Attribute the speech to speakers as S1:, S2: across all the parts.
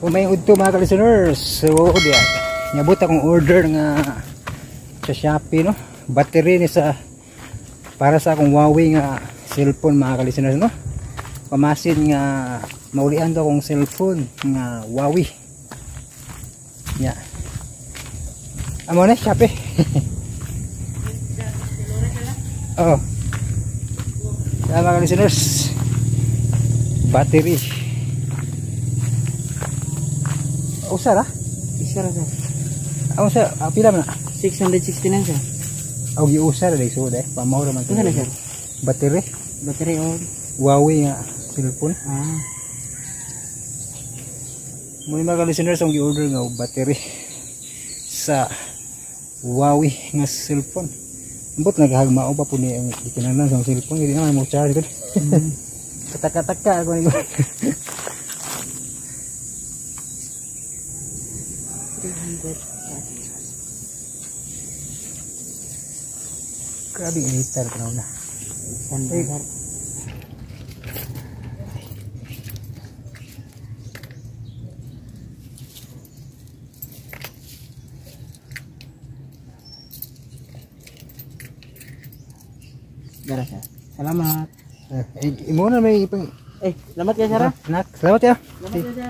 S1: May udto mga ka-listeners. So diyan, nyabot akong order nga sa Shopee, no, battery ni sa para sa akong Huawei nga cellphone mga ka-listeners, no. Pamasin nga maulian to akong cellphone nga Huawei nya. Amo na Shopee. Oh, mga ka-listeners, battery usara? Usara sir. Ang sa pila man? 669 sir. Aw giusara dai so dai pamawra man. Ano sir? Battery. Battery on Huawei nga cellphone. Muna mga listeners, ang gi-order nga battery sa Huawei nga cellphone. Ambot naghagmao pa po ni ang kinahanglan sa cellphone, hindi naman mo charge gud. Kataka-taka ako ni. Grabe initar ko na. Sandal. Gracias. Salamat. Imo na may ipang salamat ya Sarah. Nak, salamat ya. Salamat ya Sir.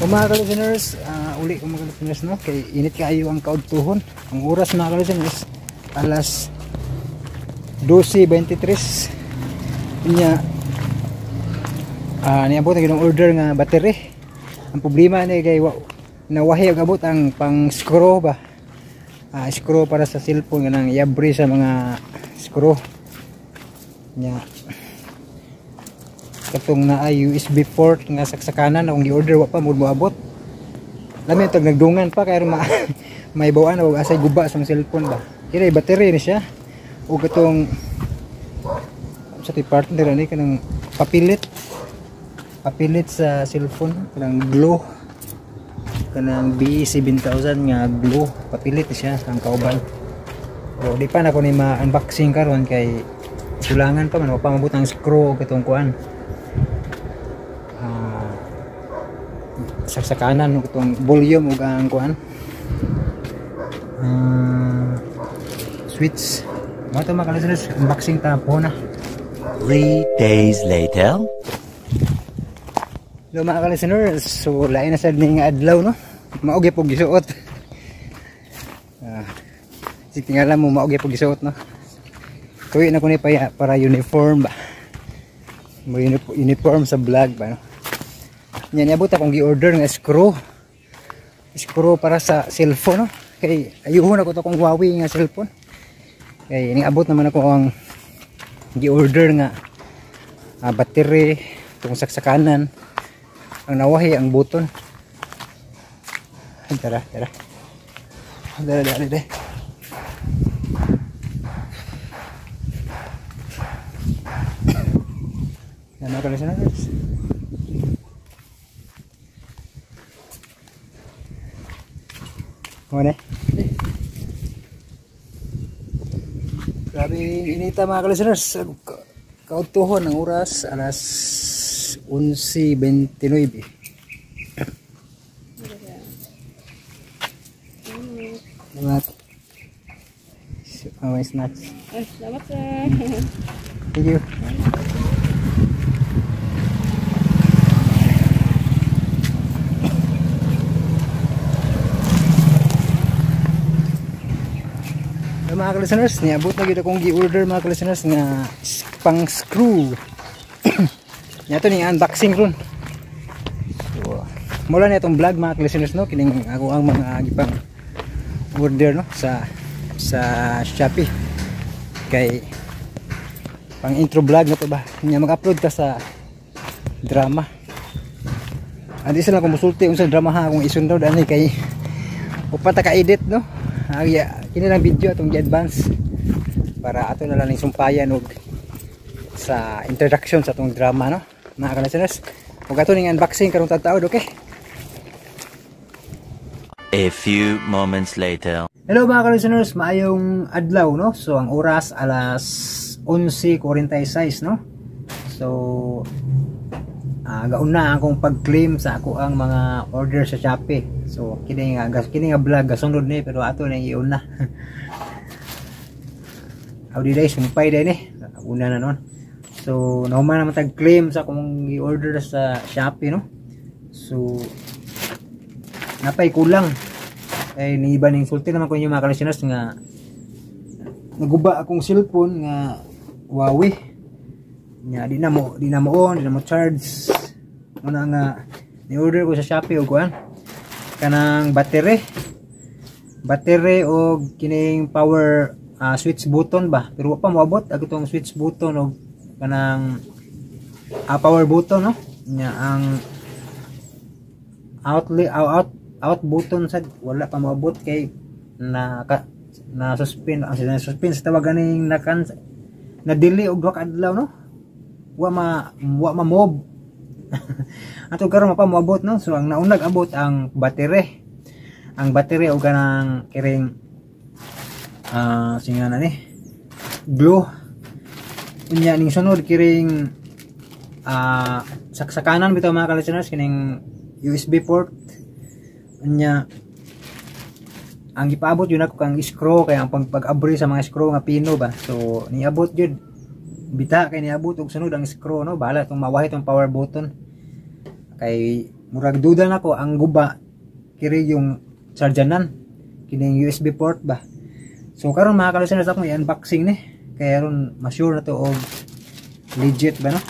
S1: Mga ka-listeners, uli mga ka-listeners, no, kay init kaayo ang kaudtuhon. Ang oras mga ka-listeners alas 12:23 niya. Niabot ang ginong order nga battery. Ang problema ni kay nawahi ang abot ang pang screw ba, screw para sa cellphone nga nang iabri sa mga screw nya. Katong na ay USB port nga saksakanan akong gi-order wa pa mo abot. Lami tag nagdungan pa kay may bawaan og asay guba sa cellphone ba. Kini battery ni siya. O katong sa partner ni kanang papilit sa cellphone, kanang glow, kanang B7000 nga glow, papilit siya ang kauban. O di pa na ko ni ma-unboxing karon kay kulangan pa man wa pa mabut ang screw o katong kuan. Saksakanan itong volume ug ang kuan switch mo to mga listeners, unboxing ta po na.
S2: 3 days later.
S1: Hello mga listeners, so lain na sad ning adlaw, no, maugi pog gisuot. Tingala mo maugi pog gisuot, no. Tuwi na ko ni para uniform ba, mo uniform sa vlog ba, no. Nya niabot akong gi-order nga screw para sa cellphone, no. Kay ayuhon ako to kung Huawei nga cellphone. Kay niabot naman ako ang gi-order nga battery tong saksakanan. Ang nawahi ang button. Tara. Dali. Yan ako na. Mana? Grabe inita mga ka-listeners. Kautuhon ang oras alas 11:29. Salamat. May snacks.
S3: Salamat sir.
S1: Thank you. Mga ka-listeners, niabot na gid akong gi-order mga ka-listeners nga pang screw. Nya to ning unboxing ron. So, mula na itong vlog mga ka-listeners, no, kining ako ang mga gipang order, no, sa Shopee. Kay pang intro vlog na to ba. Nya mag-upload ta sa drama. Andi sila kung musulti unsa drama ha akong isundod ani kay upat ka edit, no. Kini lang video atong gi-advance para ato na lang sumpayan og sa introduction sa atong drama, no, mga ka-listeners. Ug ato ning unboxing karong tataod, okay?
S2: A few moments later.
S1: Hello mga ka-listeners, maayong adlaw, no? So ang oras alas 11:46, no? So gaun na akong pag-claim sa ako ang mga order sa Shopee. So kini nga vlog gasunod ni pero ato na iyon na. Howdy day, sumpay day ni. Una na noon. So naman naman tag-claim sa akong i-order sa Shopee, no? So napay kulang. Ay ni iba ning sulti naman ko inyo mga ka-listeners nga naguba akong cellphone nga Huawei nya di na mo charge muna nga ni order ko sa Shopee og kuan kanang battery og kining power switch button ba pero wa pa moabot ako tong switch button og kanang power button, no? Nya ang out button sad wala pa maabot kay na suspend sa tawag ganing na delay og duha ka adlaw, no? Wa ma move ato karon pa moabot, no? So ang naunag abot ang battery og kanang kiring singa na ni glue unya ning sunod kiring sa kanan bitaw mga ka-listeners kining USB port nya ang ipaabot yun ako kang screw kaya ang pag-abri sa mga screw nga pino ba so niabot yun bita kay niabot og sunod ang screw, no? Bahala tong mawahi tong power button kay murag duda na ko ang guba kiri yung chargeran kining USB port ba so karon mga ka-listeners ako i-unboxing ni kaya ron ma-sure na to og legit ba, no?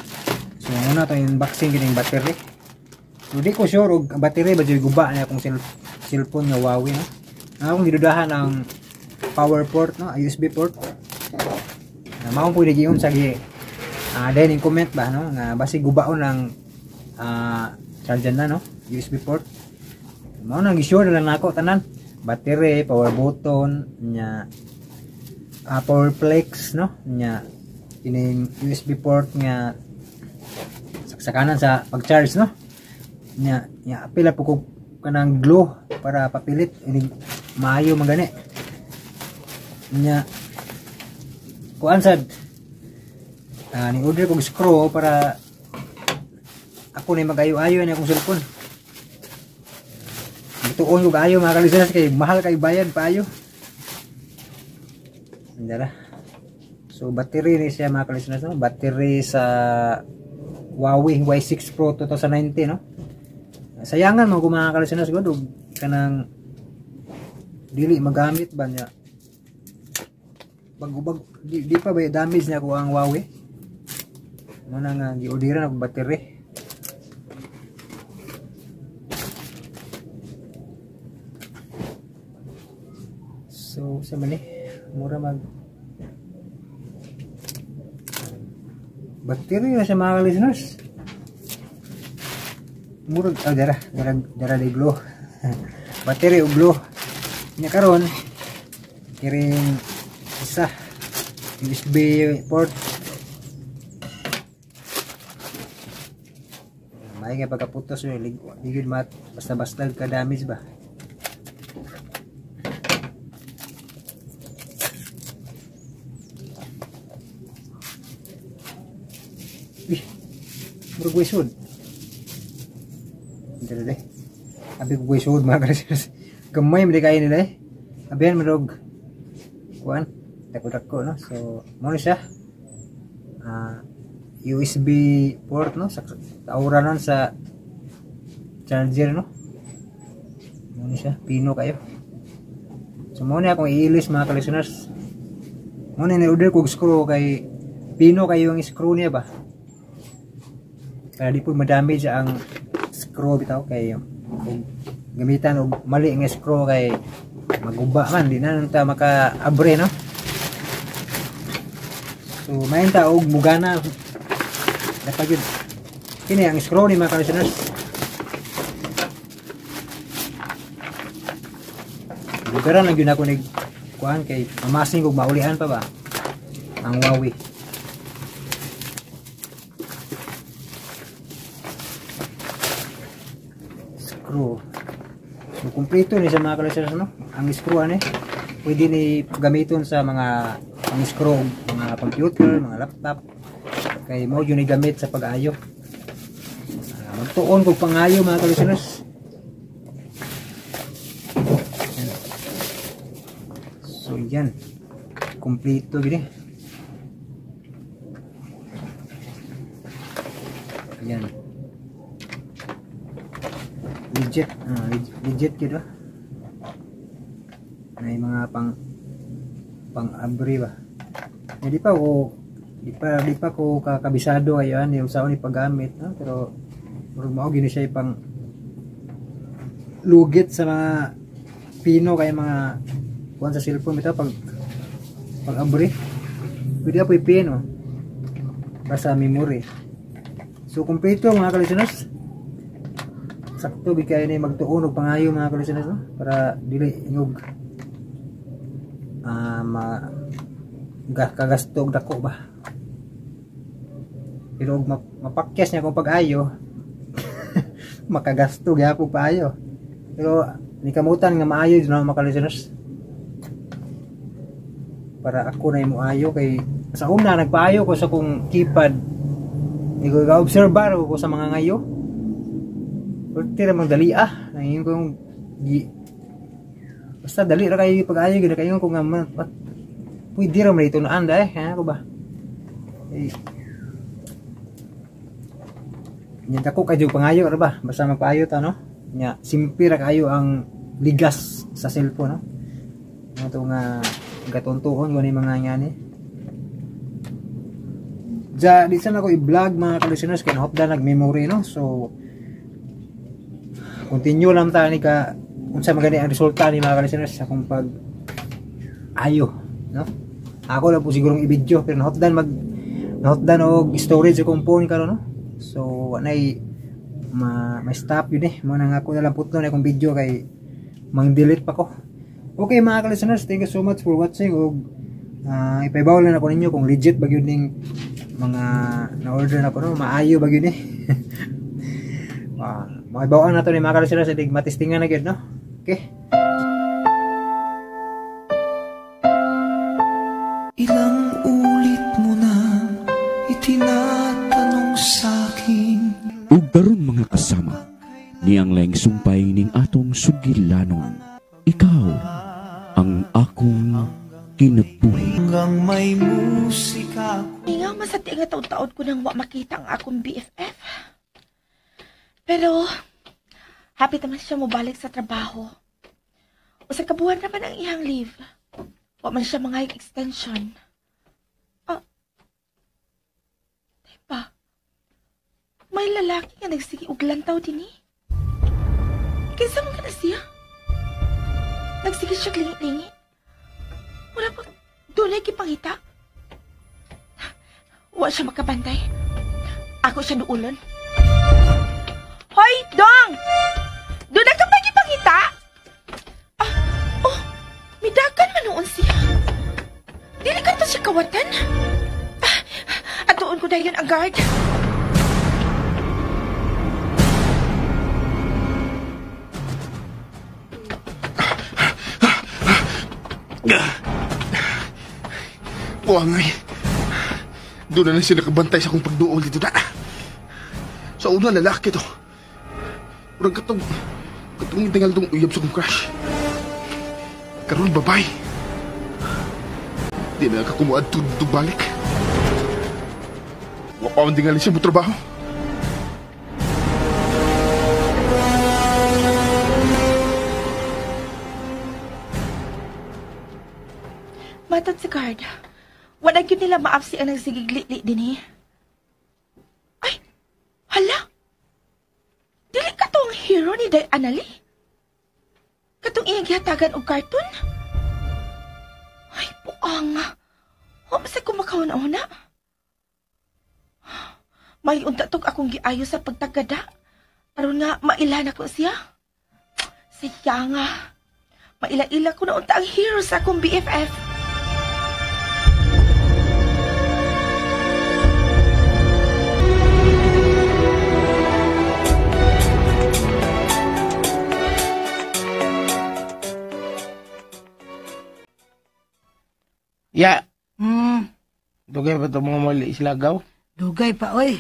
S1: So muna to i-unboxing kining battery. So di ko sure og battery ba jud guba na akong cellphone nga Huawei, no? Akong gidudahan ang power port, no? USB port. Mao pwede giun sa dining comment ba, no? Nga basi gubaon ang charger na, no? USB port. Mao nang gi-sure na lang nako tanan. Battery, power button, nya power flex, no? Nya kining USB port nga sa kanan sa pag-charge, no? Nya pila po ko kanang glue para papilit ini maayo magani nya kuan sad ni order kong screw para ako na magayo-ayo ni akong cellphone tuon ko ayo mga ka-listeners kay mahal kay bayad paayo andara so battery ni siya mga ka-listeners, no? Battery sa Huawei Y6 Pro 2019, no? Sayangan mo kung mga ka-listeners ko kanang dili magamit ba niya bag di pa ba damage niya ko ang Huawei ano na nga gi-orderan ako battery so sa man mura mag battery na siya mga ka-listeners murag dara de glue battery og glue nya karon kiring isa USB port may nga pagkaputos ligid mat basta ka damage ba murag wisod dere abi ko wisod mga ka-listeners gamay mo di kayo nila abihan marog kuan dako-dako, no? So mo ni siya USB port, no? Sa kauranan sa charger, no? Mo ni siya pino kayo so mo ni akong iilis mga ka-listeners mo ni order ko screw kay pino kayo yung screw niya ba kaya di po madamage ang screw bitaw kay gamitan og mali nga screw kay maguba man di na nanta maka-abre, no? So mayin ta og mugana dapat yun kini ang screw ni mga ka-listeners lugaran lang yun ako nig kuhan kay mamasing kog maulian pa ba ang Huawei screw so kumpleto ni sa mga ka-listeners, no? Ang screw ani pwede ni gamiton sa mga screw, mga computer, mga laptop. Kay mo yun gamit sa pag-ayo. Magtuon kog pangayo mga ka-listeners. So yan. Kompleto gini. Yan. Legit, legit gitu. May mga pang-abri ba. Di pa ko kakabisado ayan, yung sa ni paggamit, no? Pero mao gini siya pang lugit sa mga pino kay mga kuan sa cellphone bitaw pag-abri. Pwede po i-pin, oh. Basta memory. So kompleto mga ka-listeners. Sakto bigay ni magtuon og pangayo mga ka-listeners, no? Para dili ingog kagastog dako ba. Pero mapakyas niya kung pag-ayo makagasto gyapon paayo. Pero ni kamutan nga maayo din mga ka-listeners. Para ako na imo ayo kay sa una nagpaayo ko sa kong keypad. Ikaw ga-obserbar ko sa mga ngayo. Pwede namang dali nangin ko yung basta dali ra kayo pag-ayo gina kayo ko nga pwede ra man ito na anda ako ba. Nya dako kayo pangayo ra ba basta magpaayo ta no. Nya simple ra kayo ang ligas sa cellphone no. Ato nga gatuntuon ko ni mga ngani. Di sana ko i-vlog mga ka-listeners kay hopda nag-memory no. So continue lang ta ni ka unsa magani ang resulta ni mga ka-listeners sa akong pag ayo no. Ako lang po sigurong i-video pero nahotdan og storage akong phone karon no. So anay may stop yun mo nang ako na lang putno na akong video kay mang-delete pa ko. Okay mga ka-listeners, thank you so much for watching og ipaibaw lang ako ninyo kung legit ba gyud ning mga na-order na ko no, maayo ba gyud ni. Maibawan na to ni mga ka-listeners, itig matistingan na gyud no. Okay.
S3: Ilang ulit mo na itinatanong sa'kin.
S4: Ug daron mga kasama, niyang laing sumpay ning atong sugilanon. Ikaw ang akong kinabuhi.
S3: Hanggang may musika.
S5: Nga masati nga taon-taon ko nang makita ang akong BFF. Pero, happy naman siya mabalik sa trabaho. O sa kabuhan naman ang iyang leave. Wa man siya mga extension. Diba? May lalaki nga nagsigi og lantaw din eh. Kinsa man ka na siya? Nagsige siya klingi-lingi. Wala pa doon ay kipangita. Wala siya makabantay. Ako siya duulon. Hoy, Dong! Doon na ka magipangita? Midagan man noon siya. Dili ka to siya kawatan. Atuon ko na yun ang guard.
S6: Buangay. Doon na siya nakabantay sa akong pagduol dito na. Sa una lalaki to. Urang katong tingal tong uyab sa akong crush. Karon babay. Di na kakumuad tudog balik. Wapawan tingali siya mo trabaho.
S5: Matod si guard. Wala yun nila maapsi ang nagsigigli-li din eh. Ay! Hala! Dili ka to ang hero ni Day Anali? Katong iyang gihatagan og karton? Ay, puanga. Huwag sa kumakauna-una. May untatog akong giayo sa pagtagada. Aron nga, mailan ako siya. Siya nga. Maila-ila ko na unta ang hero sa akong BFF.
S7: Ya,
S8: Hmm,
S7: dugay ba ito mga mali islagaw?
S8: dugay pa, oy.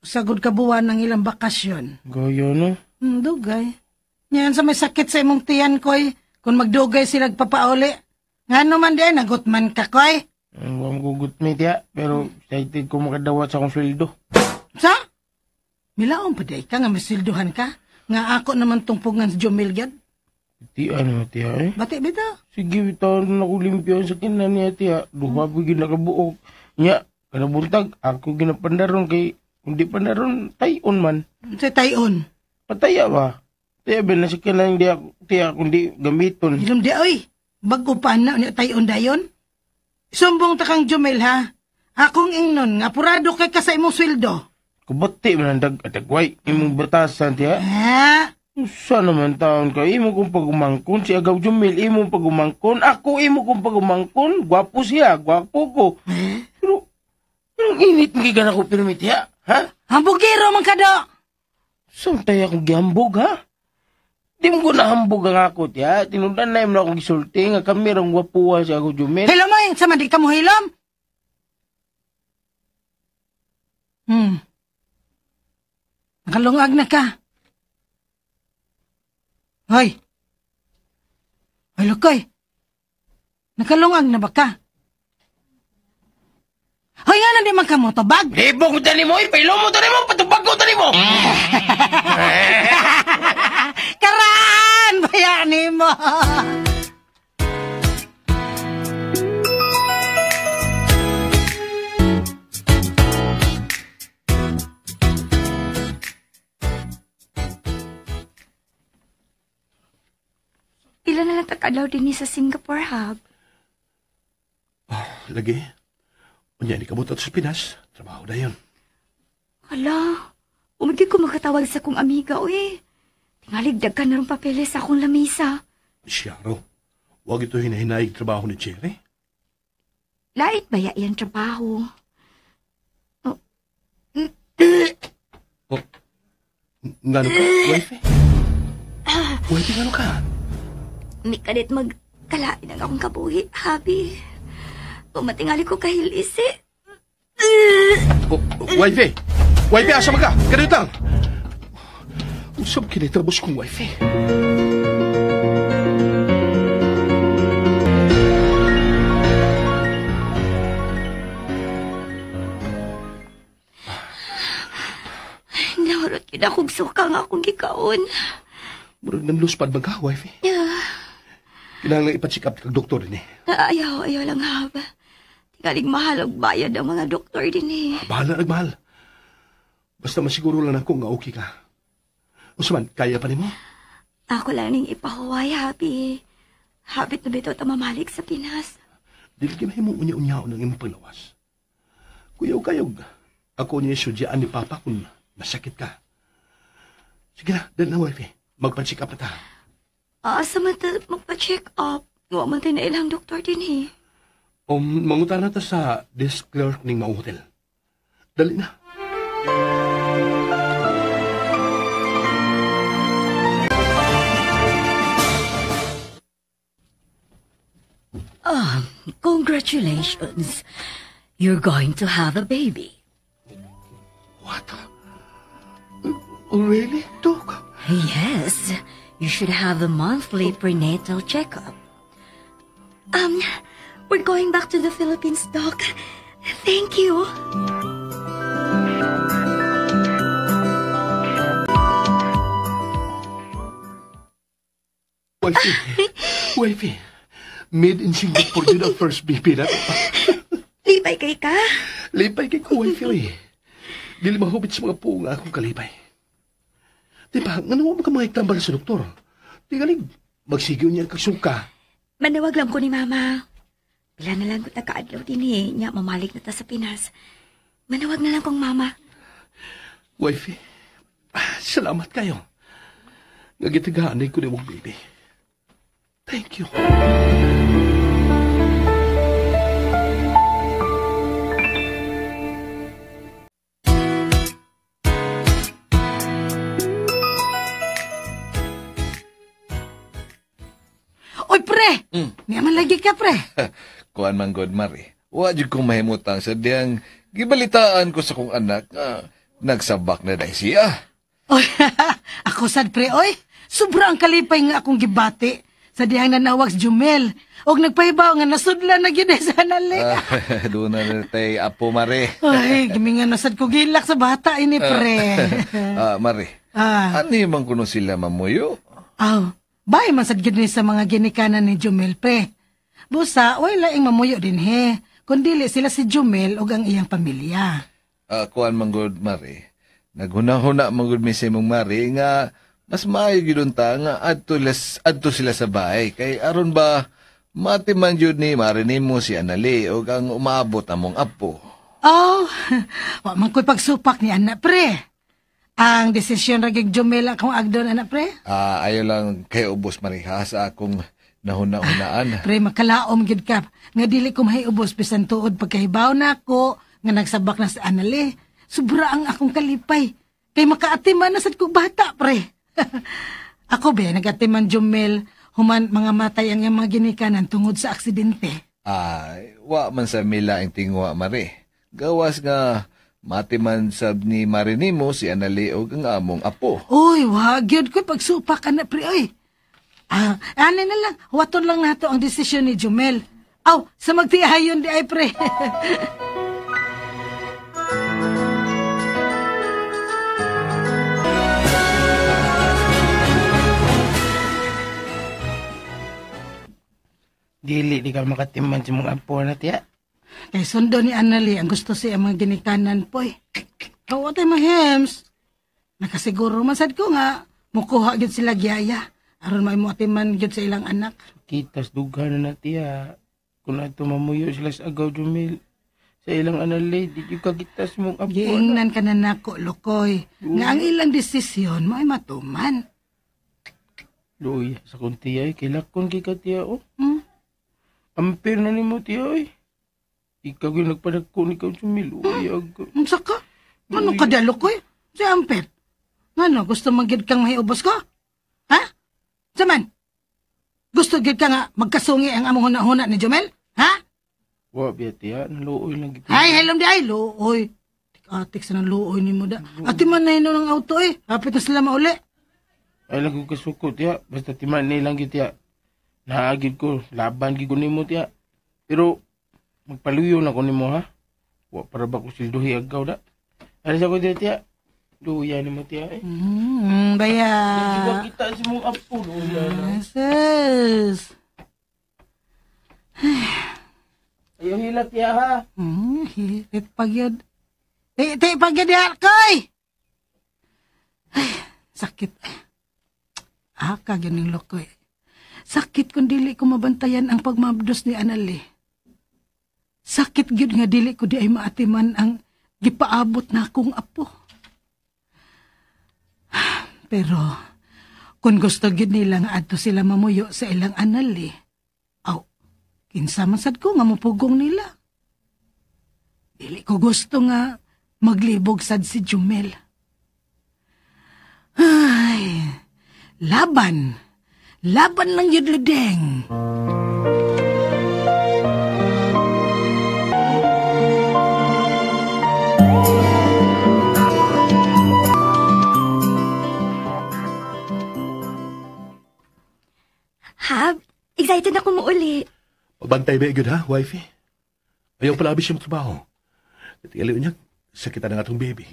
S8: Sagod ka buwan ng ilang bakasyon.
S7: Goyo, no?
S8: Dugay. Yan sa may sakit sa imong tiyan, koy. Kung magdugay sila papauli. Nga naman din, nagutman ka, koy.
S7: Huwag ko good mate, ya. Pero excited ko makadawat sa akong sweldo.
S8: Sa? Milaon pa day ka nga masilduhan ka. Nga ako naman tungpungan sa Jomilgad.
S7: Tiya na, tiya, eh.
S8: Bati bita.
S7: Sige, bitaw na ako limpyo sa kinan niya, tiya. Duha po ginakabuok. Nya, kanabuntag, ako ginapandaron kay, hindi pandaron, tayon man.
S8: Sa tayon.
S7: Pataya ba? Tiya, ba na sa kinan, tiya, kundi gamiton.
S8: Ilom di, oy. Bago pa na, tayon dayon. Sumbong ta kang Jomil, ha? Akong ingnon, nga purado kay ka sa imong sweldo.
S7: Kubati man ang dagway, imong batasan, tiya.
S8: Ha?
S7: Sa naman taon ka, imo kong pagumangkon, si Agaw Jumil, imo pagumangkon, ako imo kong pagumangkon, gwapo siya, gwapo ko. Pero, ang init ng gigan ako permit, ya, ha?
S8: Hambugiro man ka do.
S7: Saan tayo akong gihambog, ha? Di mo ko nahambog ang ako, tiya. Tinundan na na akong gisulti, nga kami rang gwapuha si Agaw Jumil.
S8: Hilom mo, sama di ka mo hilom. Nakalungag na ka. Hoy. Hoy, Lukoy. Nakalungag na ba ka? Hoy, nga na di man ka mo to bag.
S7: Libong tani mo, ipilo mo tani mo, patubag ko tani mo.
S8: Karan! Bayani mo!
S9: Ilan na lang takadlaw din sa Singapore Hub.
S6: Lagi. Unya, di kabot at sa Pinas. Trabaho na yun.
S9: Hala, umigay ko magkatawag sa kong amiga, uy. Tingaligdag ka na rin papeles sa akong lamisa.
S6: Siya raw. Huwag ito hinahinaig trabaho ni Cherry.
S9: Lait ba yan trabaho?
S6: Ngano ka, wife? Wife, ngano ka?
S9: May kadit magkalain ang akong kabuhi, habi. Pumatingali ko kahilisi.
S6: Wife! Wife, asa ka? Ganito lang! Usap kinitrabos kong wife.
S9: Naurot yun akong suka nga akong gikaon.
S6: Murag nang luspad ba ka, wife? Kailangan ipa-check up kag doktor din eh.
S9: Ayaw lang haba. Tingaling mahal ang bayad ang mga doktor din eh.
S6: Bahala nagmahal. Basta masiguro lang ako nga okay ka. Usman, kaya pa ni mo?
S9: Ako lang ning ipahuway, habi. Habit na bito ta mamalik sa Pinas.
S6: Dili kinahimo unya-unyaon ng imong paglawas. Kuyaw-kayog. Ako niya sudyaan ni Papa kung masakit ka. Sige na, dahil na wife. Magpa-check up na ta.
S9: Asa man ta magpa-check up. Huwag man tayo na ilang doktor din eh.
S6: Mangutan na ta sa desk clerk ning mga hotel. Dali na.
S9: Congratulations. You're going to have a baby.
S6: What? Really, Doc?
S9: Yes. You should have a monthly prenatal checkup. We're going back to the Philippines, Doc. Thank you.
S6: Wifey. Made in Singapore yun ang first baby na.
S9: Lipay kay ka?
S6: Lipay kay ko, wifey. Dili mahubit sa mga puong akong kalipay. Diba, nga naman ka mga iktambal sa doktor. Di galing, magsigaw niya kag suka.
S9: Manawag lang ko ni Mama. Pila na lang ko nakaadlaw din eh. Nya, mamalik na ta sa Pinas. Manawag na lang kong Mama.
S6: Wifey, salamat kayo. Nagitigaan ko ni mong baby. Thank you.
S8: Oy, pre! Niyaman lagi ka, pre.
S10: kuan man god Mari. Wa jud ko mahimutang sa diyang gibalitaan ko sa kong anak nga nagsabak na dahil siya.
S8: Oy, ako sad pre, oy. Sobrang kalipay nga akong gibati sa dihang nanawag si Jumel. Og nagpahibaw nga nasudlan na gyud sa anali.
S10: Doon na tay apo Mari.
S8: Ay, gimingan na sad ko gilak sa bata ini pre.
S10: Mari. Ano man kuno sila mamuyo?
S8: Bay man sad gyud ni sa mga ginikanan ni Jumel pre. Busa, way laing mamuyo din he. Kundili sila si Jumel ug ang iyang pamilya.
S10: Kuan man gud Mari. Naghuna-huna man gud mi sa imong Mari nga mas maayo gyud unta nga adto sila sa bahay kay aron ba mati man jud ni Mari nimo si Anali ug ang umaabot among apo.
S8: Wa man ko'y pagsupak ni anak pre. Ang desisyon ra gyud Jumel akong agdon anak pre.
S10: Ayo lang kay ubos Mariha sa akong nahuna-hunaan.
S8: Pre, makalaom gid ka. Nga dili ko mahiubos bisan tuod pagkahibaw na ako nga nagsabak na sa Anali. Sobra ang akong kalipay. Kay makaatiman na sad ko bata, pre. Ako be, nagatiman Jumel, human mga matay ang mga ginikanan tungod sa aksidente.
S10: Wa man sa mila ang tingwa, Mari. Gawas nga matiman sab ni Mari nimo si Anali og ang among apo.
S8: Uy, wag yun ko'y pagsupak ka na, pre, oy. Ano na lang, waton lang nato ang desisyon ni Jumel. Sa magtiayon di ay, pre.
S7: Dili di ka makatiman sa mga apo na tiya.
S8: Kay sundo ni Anali ang gusto siya mga ginikanan po eh. Kawatay mahems. Nakasiguro masad ko nga, mukuha gyud sila gyaya. Aron may muatiman gyud sa ilang anak.
S7: Kitas dughan na tiya. Kung ato mamuyo sila sa agaw Jumel. Sa ilang Anali, di yung kagitas mong apo.
S8: Giingnan ka na nako, Lokoy. Nga ang ilang desisyon mo ay matuman.
S7: Luya, sa kong tiya, kilakon kika tiya, Ampir na ni mo, tiya, Ikaw yung nagpadagko ni Kau Jumel,
S8: Saka? Ano ka dalo ko Si Ampir? Ano, gusto magid kang mahiubos ko? Ha? Saman? Gusto gid ka nga magkasungi ang among huna-huna ni Jumel? Ha?
S7: Wa, biya, tiya, naluoy lang kita.
S8: Ay, helom di ay, luoy. Tik-atik sa nang luoy ni mo da. Ati man na ng auto Hapit na sila mauli.
S7: Ay, lang ko kasuko, tiya. Basta timan nilang gid, tiya. Naagid ko, laban gid ko nimo tiya. Pero magpaluyo na ko nimo ha. Wa para ba ko silduhi agaw da. Ano sa ko tiya? Luya nimo tiya
S8: Baya.
S7: Diba kita si mong apo luya na.
S8: Sis.
S7: Ayaw hila tiya ha.
S8: Hilit pagyod. Ti pagyod ya koy. Sakit. Kagyan ng Lokoy. Sakit kung dili ko mabantayan ang pagmabdos ni Anali. Sakit gyud nga dili ko di ay maatiman ang gipaabot na akong apo. Pero kung gusto gyud nila nga adto sila mamuyo sa ilang Anali, kinsa man sad ko nga mupugong nila. Dili ko gusto nga maglibog sad si Jumel. Ay, laban lang yun, Ludeng.
S9: Hab, excited ako mauli.
S6: Pabantay ba igod ha, wifey? Ayaw pala abis yung trabaho. Tiliw niya, sakita na nga itong baby.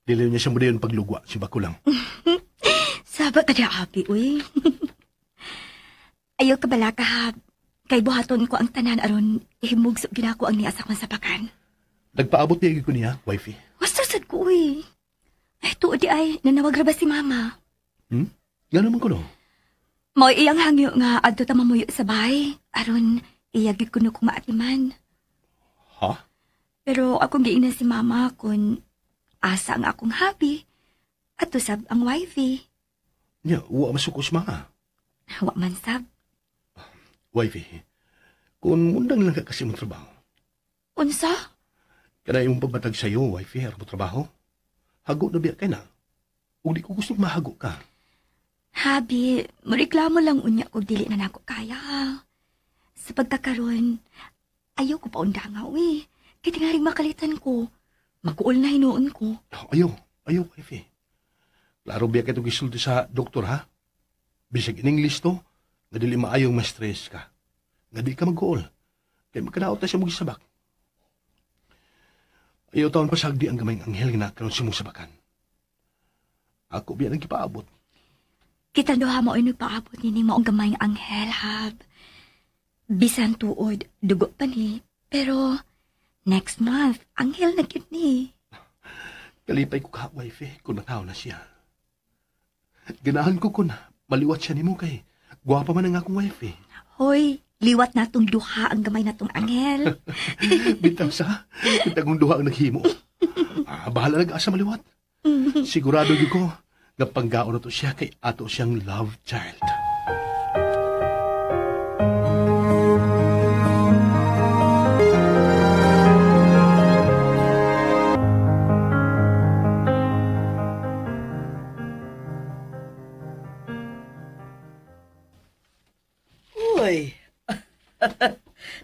S6: Diliw niya siya muna yun paglugwa, si Bako lang.
S9: Sabat ka na, Abi, uy. Ayaw ka bala ka, Hab. Kay buhaton ko ang tanan aron ihimugso ginako ang niya sa kong sapakan.
S6: Nagpaabot niya ko niya, wifey.
S9: Wasasad ko, uy. Ay, tuod di ay, nanawag ra ba si Mama?
S6: Nga naman ko no.
S9: Mo iyang hangyo nga adto ta mamuyo sa bahay. Aron, iyagid ko na kung maatiman.
S6: Ha?
S9: Pero akong giingnan si Mama kung asa ang akong habi. At sab ang wifey.
S6: Nya, wa masukos mga.
S9: Wa man sab.
S6: Wifey, kung mundang lang ka kasi mong trabaho.
S9: Unsa?
S6: Kana yung pagbatag sa'yo, wifey, harap mo trabaho. Hago na biya ka na. Kung di ko gusto mahago ka.
S9: Habi, mareklamo lang unya kung dili na nako kaya. Sa pagkakaroon, ayaw ko pa undangaw eh. Kaya tingaling makalitan ko. Mag-uol na hinuon ko.
S6: Ayaw, wife. Klaro biya kayo gisulti sa doktor, ha? Bisag in English to, nga dili maayong ma-stress ka. Nga di ka mag-uol. Kaya magkanaot na siya magisabak. Ayaw taon pa sagdi ang gamayng anghel nga nakaroon siya musabakan. Ako biya nagkipaabot.
S9: Kita doha mo ay nagpaabot nini mo ang gamayng anghel, Hab. Bisan tuod, dugo pa ni. Pero, next month, anghel na cute ni.
S6: Kalipay ko ka, wife, kung nataw na siya. Ganahan ko kung maliwat siya ni mo kay. Gwapa man ang akong wife.
S9: Hoy, liwat na tong duha ang gamay na tong anghel.
S6: Bitaw sa, bitagong duha ang naghimo. Bahala nag-asa maliwat. Sigurado di ko, nga panggaon na to siya kay ato siyang love child.
S11: Uy,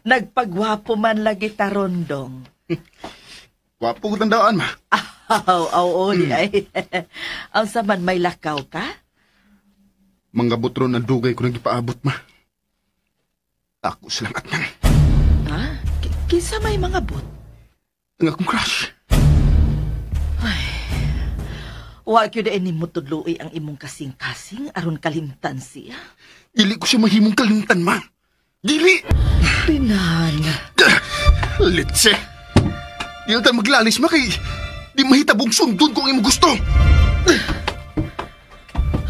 S11: nagpagwapo man lagi tarondong.
S6: Wapo ko tandaan, ma.
S11: Oo, di ay. Ang saman may lakaw ka?
S6: Mga butron ang dugay ko nagipaabot, ma. Ako silang atnan.
S11: Ha? Kinsa may mga bot?
S6: Ang akong crush.
S11: Wa kyud ni mo tudloy ang imong kasing-kasing aron kalimtan siya.
S6: Dili ko siya mahimong kalimtan, ma. Dili!
S11: Pinan.
S6: Litse. Dili tayo maglalis, ma, kay di mahitabong sundon kung imong gusto.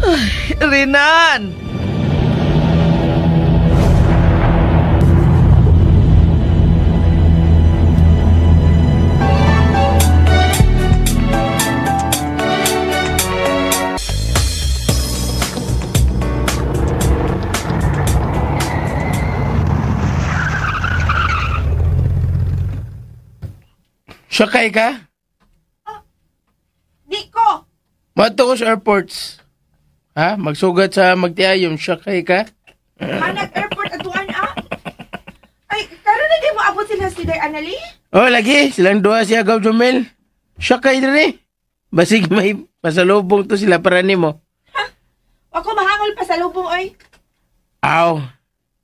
S11: Ay, Renan!
S7: Sakay ka?
S5: Di ko!
S7: Mato ko sa airports. Ha? Magsugat sa magtiayom. Sakay ka?
S5: Nag-airport atuan Ay, karon na di mo abot sila si Day Annalie?
S7: Oh, lagi. Silang duha si Agaw Jomel. Sakay din Basig may pasalubong to sila para nimo.
S5: Ako mahangol pa sa lubong, oy.
S7: Aw.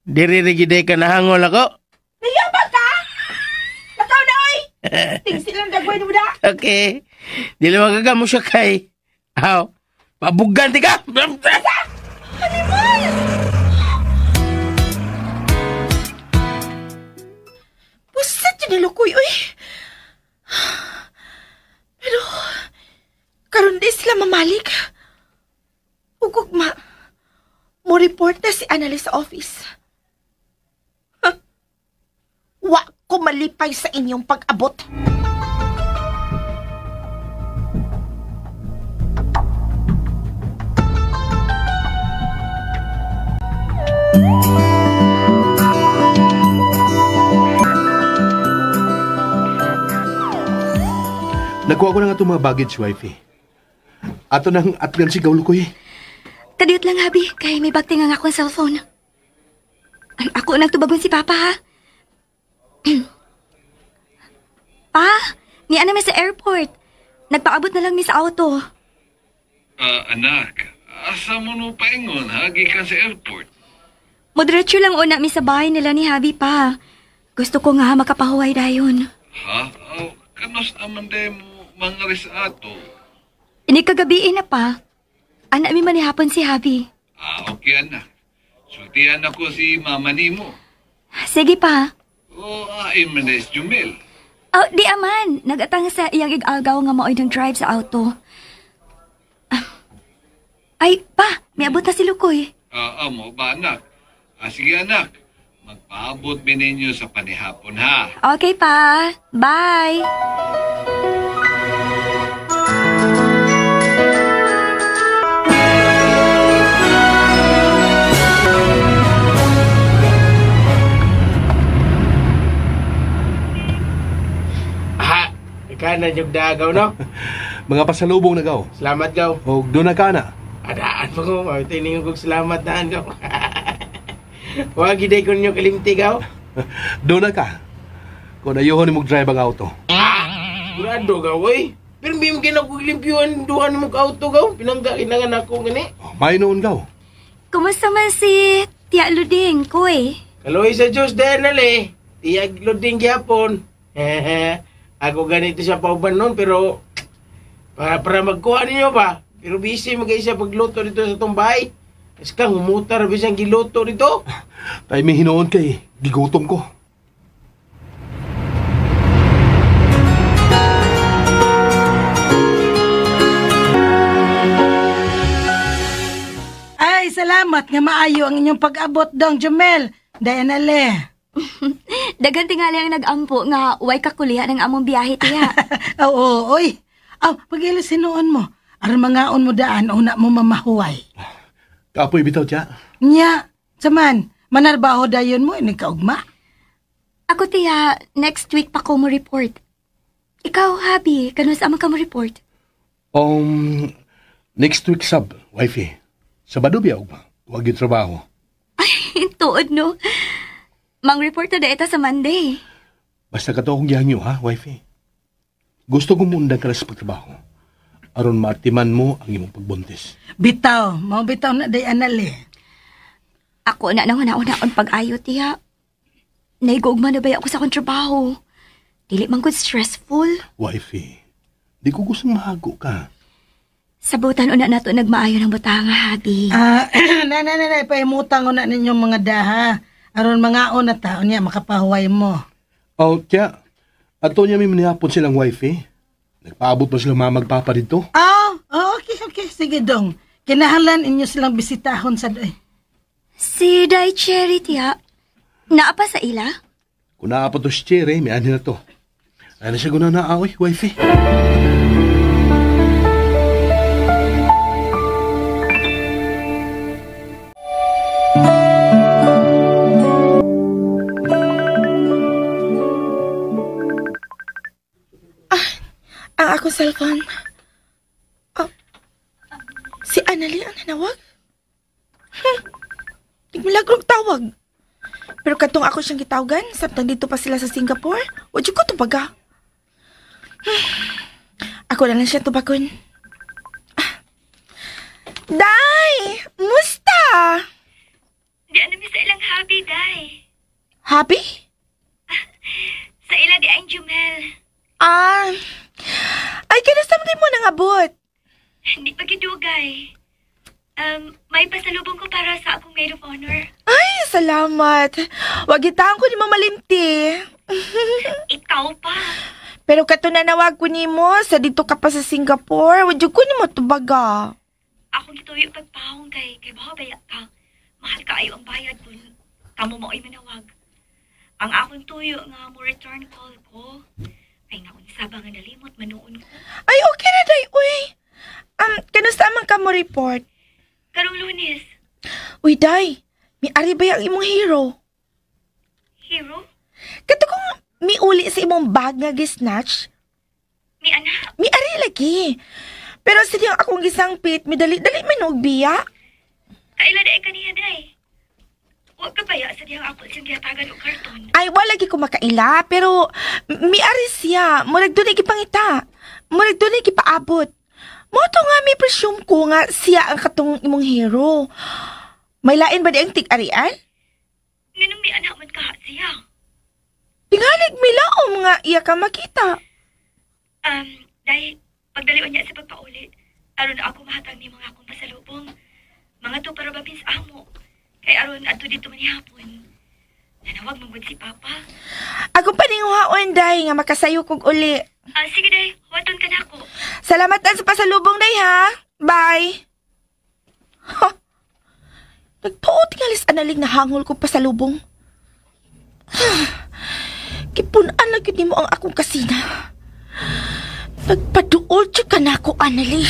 S7: Diri-rigiday ka nahangol ako.
S5: Nayabag ka? Lakaw na, oy! Tingsi lang dagway mo da.
S7: Okay. Dili magagamo siya kay. Aw. Pabuganti ka!
S5: Animal! Pusat yun nilukoy, oy. Pero, karon di sila mamalik. Ugugma, mo report na si Annalie sa office. Wa ko malipay sa inyong pag-abot.
S6: Nakuha ko na nga itong mga baggage, wifey. Ato nang atgan si Gaulo ko
S9: Kadiyot lang, Habi. Kaya may bagting ang akong cellphone. Ay, ako nagtubagon si Papa, ha? Pa, ni ana mi sa airport. Nagpaabot na lang mi sa auto.
S12: Anak, asa mo no paingon, hagi ka sa airport?
S9: Moderatyo lang una mi sa bahay nila ni Habi, pa. Gusto ko nga makapahuway dayon.
S12: Ha? Kanos naman de mo mangaris ato?
S9: Ini kagabiin na, pa. Anak mi manihapon si Habi.
S12: Okay, anak. Sultihan ako si mama nimo.
S9: Sige, pa.
S12: Imanes Jumel.
S9: Oh, di aman. Nagatang sa iyang igagaw nga maoy ng drive sa auto. Ay, pa, may abot na si Lukoy.
S12: Mo ba, anak? Sige, anak. Magpaabot mi ninyo sa panihapon, ha?
S9: Okay, pa. Bye.
S7: Kana jug dagaw, no?
S6: Mga pasalubong na gaw.
S7: Salamat, gaw.
S6: O doon na ka na.
S7: Adaan mo ko. Tiningon kong salamat daan, gaw. Wag giday ko ninyo kalimti gaw.
S6: Doon na ka. Kung ayuhon ni mong drive ang auto.
S7: Sigurado gaw, oy. Pero may mga kinakuglimpiwan duhan mo ka auto gaw. Pinanggalinangan ako ngani.
S6: May noon gaw.
S9: Kumusta man si Tia Luding, Koy?
S7: Kaloy sa Diyos dahil nali. Tiyag loading gyapon. Ako ganito siya pauban noon pero para magkuha ninyo ba? Pero busy mag-isa pagluto dito sa itong bahay. Kasi kang humutar bisang giluto dito.
S6: Tayo may hinoon kay. Gigutom ko.
S8: Ay, salamat nga maayo ang inyong pag-abot dong, Jumel. Dayan ale.
S9: Dagan tingali ang nag-ampo nga way kakulihan ang among biyahe, Tia.
S8: Oo, oy. Pag-ilis sinuon mo. Aron mangaon mo daan, una mo mamahuway.
S6: Kapoy bitaw tiya.
S8: Nya, saman, manarbaho dayon mo, ini kaugma.
S9: Ako, Tia, next week pa ko mo report. Ikaw, Habi, kanus amang ka mo report?
S6: Next week sab, wifey. Sabado biyaw ba? Huwag yung trabaho.
S9: Ay, tuod no. Mang-report na data sa Monday.
S6: Basta ka to akong gihanyo ha, wifey. Gusto kong mundang ka na sa pagtrabaho. Aron maatiman mo ang imong pagbuntis.
S8: Bitaw, mau bitaw na dayan ale.
S9: Ako na nang naon pag-ayo, Tia. Naigugma na ba ako sa akong trabaho? Dili man good stressful.
S6: Wifey, di ko gustong mahago ka.
S9: Sabutan una nato nagmaayo ng butanga, Habi.
S8: Nanay, pahimutang una ninyong mga daha. Aron mangaon na taon niya, makapahuway mo.
S6: Tiya, ato niya may manihapon silang wifey. Nagpaabot pa silang magpapa dito.
S8: Okay. Sige dong. Kinahanglan inyo silang bisitahon sa day.
S9: Si Day Cherry, Tia. Naapa sa ila?
S6: Kung naapa to si Cherry, may ani na to. Ay na siya guna na away, wifey.
S5: Ang akong cellphone. Si Annalie ang nanawag? Nagmilagrong tawag. Pero katong ako siyang gitawagan, samtang dito pa sila sa Singapore, wad ko tubaga. Ako na lang siya tubakon. Day! Musta?
S9: Di ano mi sa ilang Habi, Day.
S5: Happy?
S9: Sa ila di ang Jumel.
S5: Ay, kinasam din mo nang abot.
S9: Hindi pagidugay. May pasalubong ko para sa akong maid of honor.
S5: Ay, salamat. Wag itahan ko ni mamalimti.
S9: Ikaw pa.
S5: Pero kato na nawag ko ni mo, sa dito ka pa sa Singapore, wad ko ni mo tubaga.
S9: Akong gituyo pagpahong kay baho baya ka. Mahal ka ayo ang bayad kung kamo mo ay manawag. Ang akong tuyo nga mo return call ko. Ay naunsa ba nga nalimot manuon ko?
S5: Ay, okay na day, uy. Kanusta man ka mo report?
S9: Karong Lunes.
S5: Uy, day, may ari ba yung imong hero?
S9: Hero?
S5: Kato kong may uli sa imong bag nga gisnatch?
S9: Mi anak.
S5: Mi ari lagi. Pero sa diyang akong gisangpit, may dali-dali man og biya.
S9: Kaila day kaniya day. Huwag ka baya sa diyang ako siyang giyatagan o karton.
S5: Ay, wala lagi ko makaila, pero mi ari siya. Murag doon pangita. Murag doon paabot. Moto nga may presume ko nga siya ang katong imong hero. May lain ba di ang tig-arian?
S9: Nganong may anak man ka siya?
S5: Tingalig milaom nga iya ka makita.
S9: Dahil pagdalion niya sa pagpaulit, aron ako mahatag ni mga akong pasalubong. Mga to para babins amo. Kay aron ato dito manihapon. Nanawag mong si Papa.
S5: Ako pa ning huhaon, day, nga makasayo kog uli.
S9: Sige, day. Huwaton ka na ako.
S5: Salamat na sa pasalubong, day, ha? Bye. Ha? Nagtuot nga lis analig na hangol ko pasalubong. Kipunan lang yun mo ang akong kasina. Nagpaduol siya ka na ako, Annalie.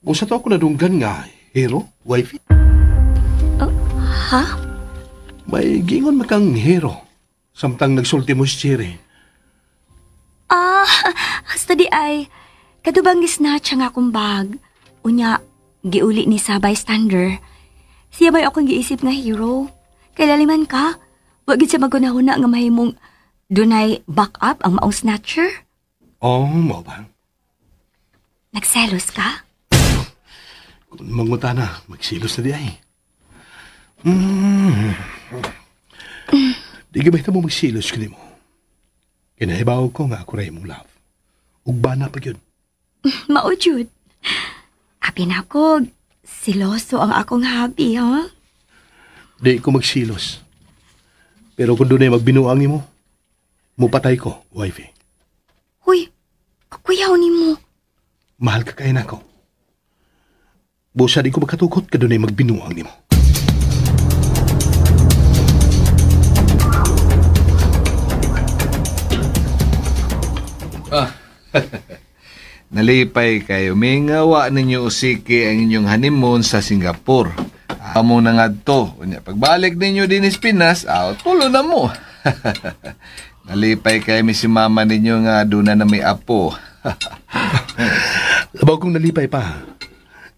S6: Usa to ako nadunggan nga, hero, wifey.
S9: Ha?
S6: May gingon makang hero. Samtang nagsulti mo si Cherry.
S9: Hasta di ay, kadubang gisnatch ang akong bag. Unya, giuli ni sa bystander. Siya ba'y akong giisip nga hero? Kailaliman ka? Wag gid siya magunahuna nga mahimong dunay backup ang maong snatcher?
S6: Mo ba?
S9: Nagselos ka?
S6: Kung manguta na, magsilos na di ay. Di gabay mo magsilos ko mo. Kinahibaw ko nga ako rin mong love. Ugba na pa yun.
S9: Mao jud. Abi na ko, siloso ang akong hobby, ha?
S6: Di ko magsilos. Pero kung doon ay magbinuang mo, mupatay ko, wifey.
S9: Huy, kakuyaw ni mo.
S6: Mahal ka kain ako. Busa di ko magkatukot ka doon ay magbinuang mo.
S10: Nalipay kayo. May ngawa ninyo usiki ang inyong honeymoon sa Singapore. Amo na nga to. Pagbalik ninyo din sa Pinas, tulo na mo. Nalipay kayo si mama ninyo nga doon na may apo.
S6: Labaw kong nalipay pa.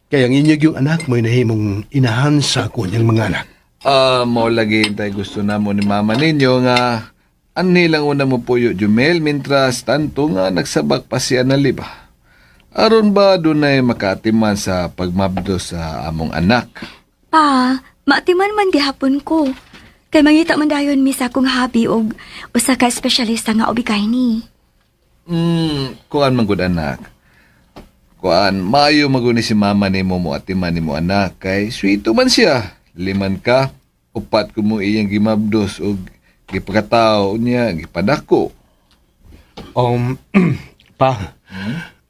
S6: Kaya ang inyong yung anak mo inahimong inahan sa ako niyang mga anak.
S10: Mo lagi tayo gusto na mo ni mama ninyo nga anilang una mo po yung Jumel mintras tanto nga nagsabak pa si Anali ba? Aron ba doon ay makatiman sa pagmabdo sa among anak?
S9: Pa, maatiman man gihapon ko. Kay mangita man dayon mi sa akong hobby og usa ka espesyalista nga ubikay ni.
S10: Kuan man gud anak. Kuan maayo maguni si mama nimo mo atiman nimo anak kay sweeto man siya. Liman ka, upat ko mo iyang gimabdos og gipakataw niya gipadako.
S6: Pa.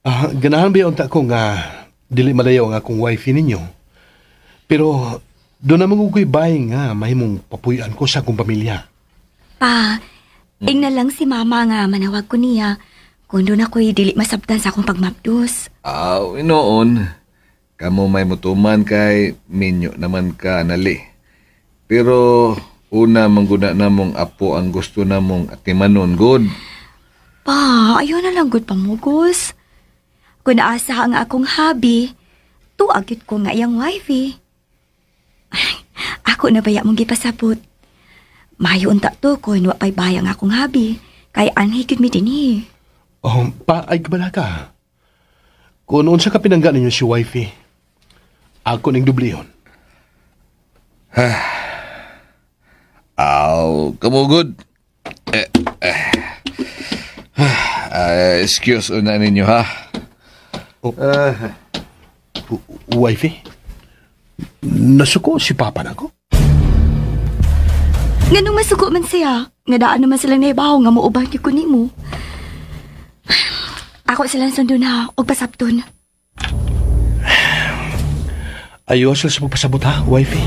S6: Ganahan ba yung ko nga dili malayaw ang akong wifey ninyo. Pero doon naman ko'y baying nga mahimong papuyan ko sa akong pamilya.
S9: Pa, ingna lang si mama nga manawag ko niya kung doon ako'y dili masabtan sa akong pagmabdos.
S10: Inoon. Kamo may mutuman kay minyo naman ka Anali. Pero una mangguna namong apo ang gusto namong atimanon good.
S9: Pa, ayaw na lang good pamugos. Kung naasa ang akong hobby, tuagit ko nga iyang wifey. Ako na baya mong gipasabot. Mayo unta to kung wapay bayang akong hobby. Kay anhigid mi din eh.
S6: Pa, ay kabala ka. Kung noon sa kapinangga ninyo si wifey, ako ning dubliyon.
S10: Kamugod. Excuse una ninyo ha.
S6: Wifey? Nasuko si Papa na ko?
S9: Nganong masuko man siya? Nga daan naman silang naibaw nga muubang ko ni mo. Ako silang sundon ha, o pasapton.
S6: Ayos sila sa pagpasabot ha, wifey.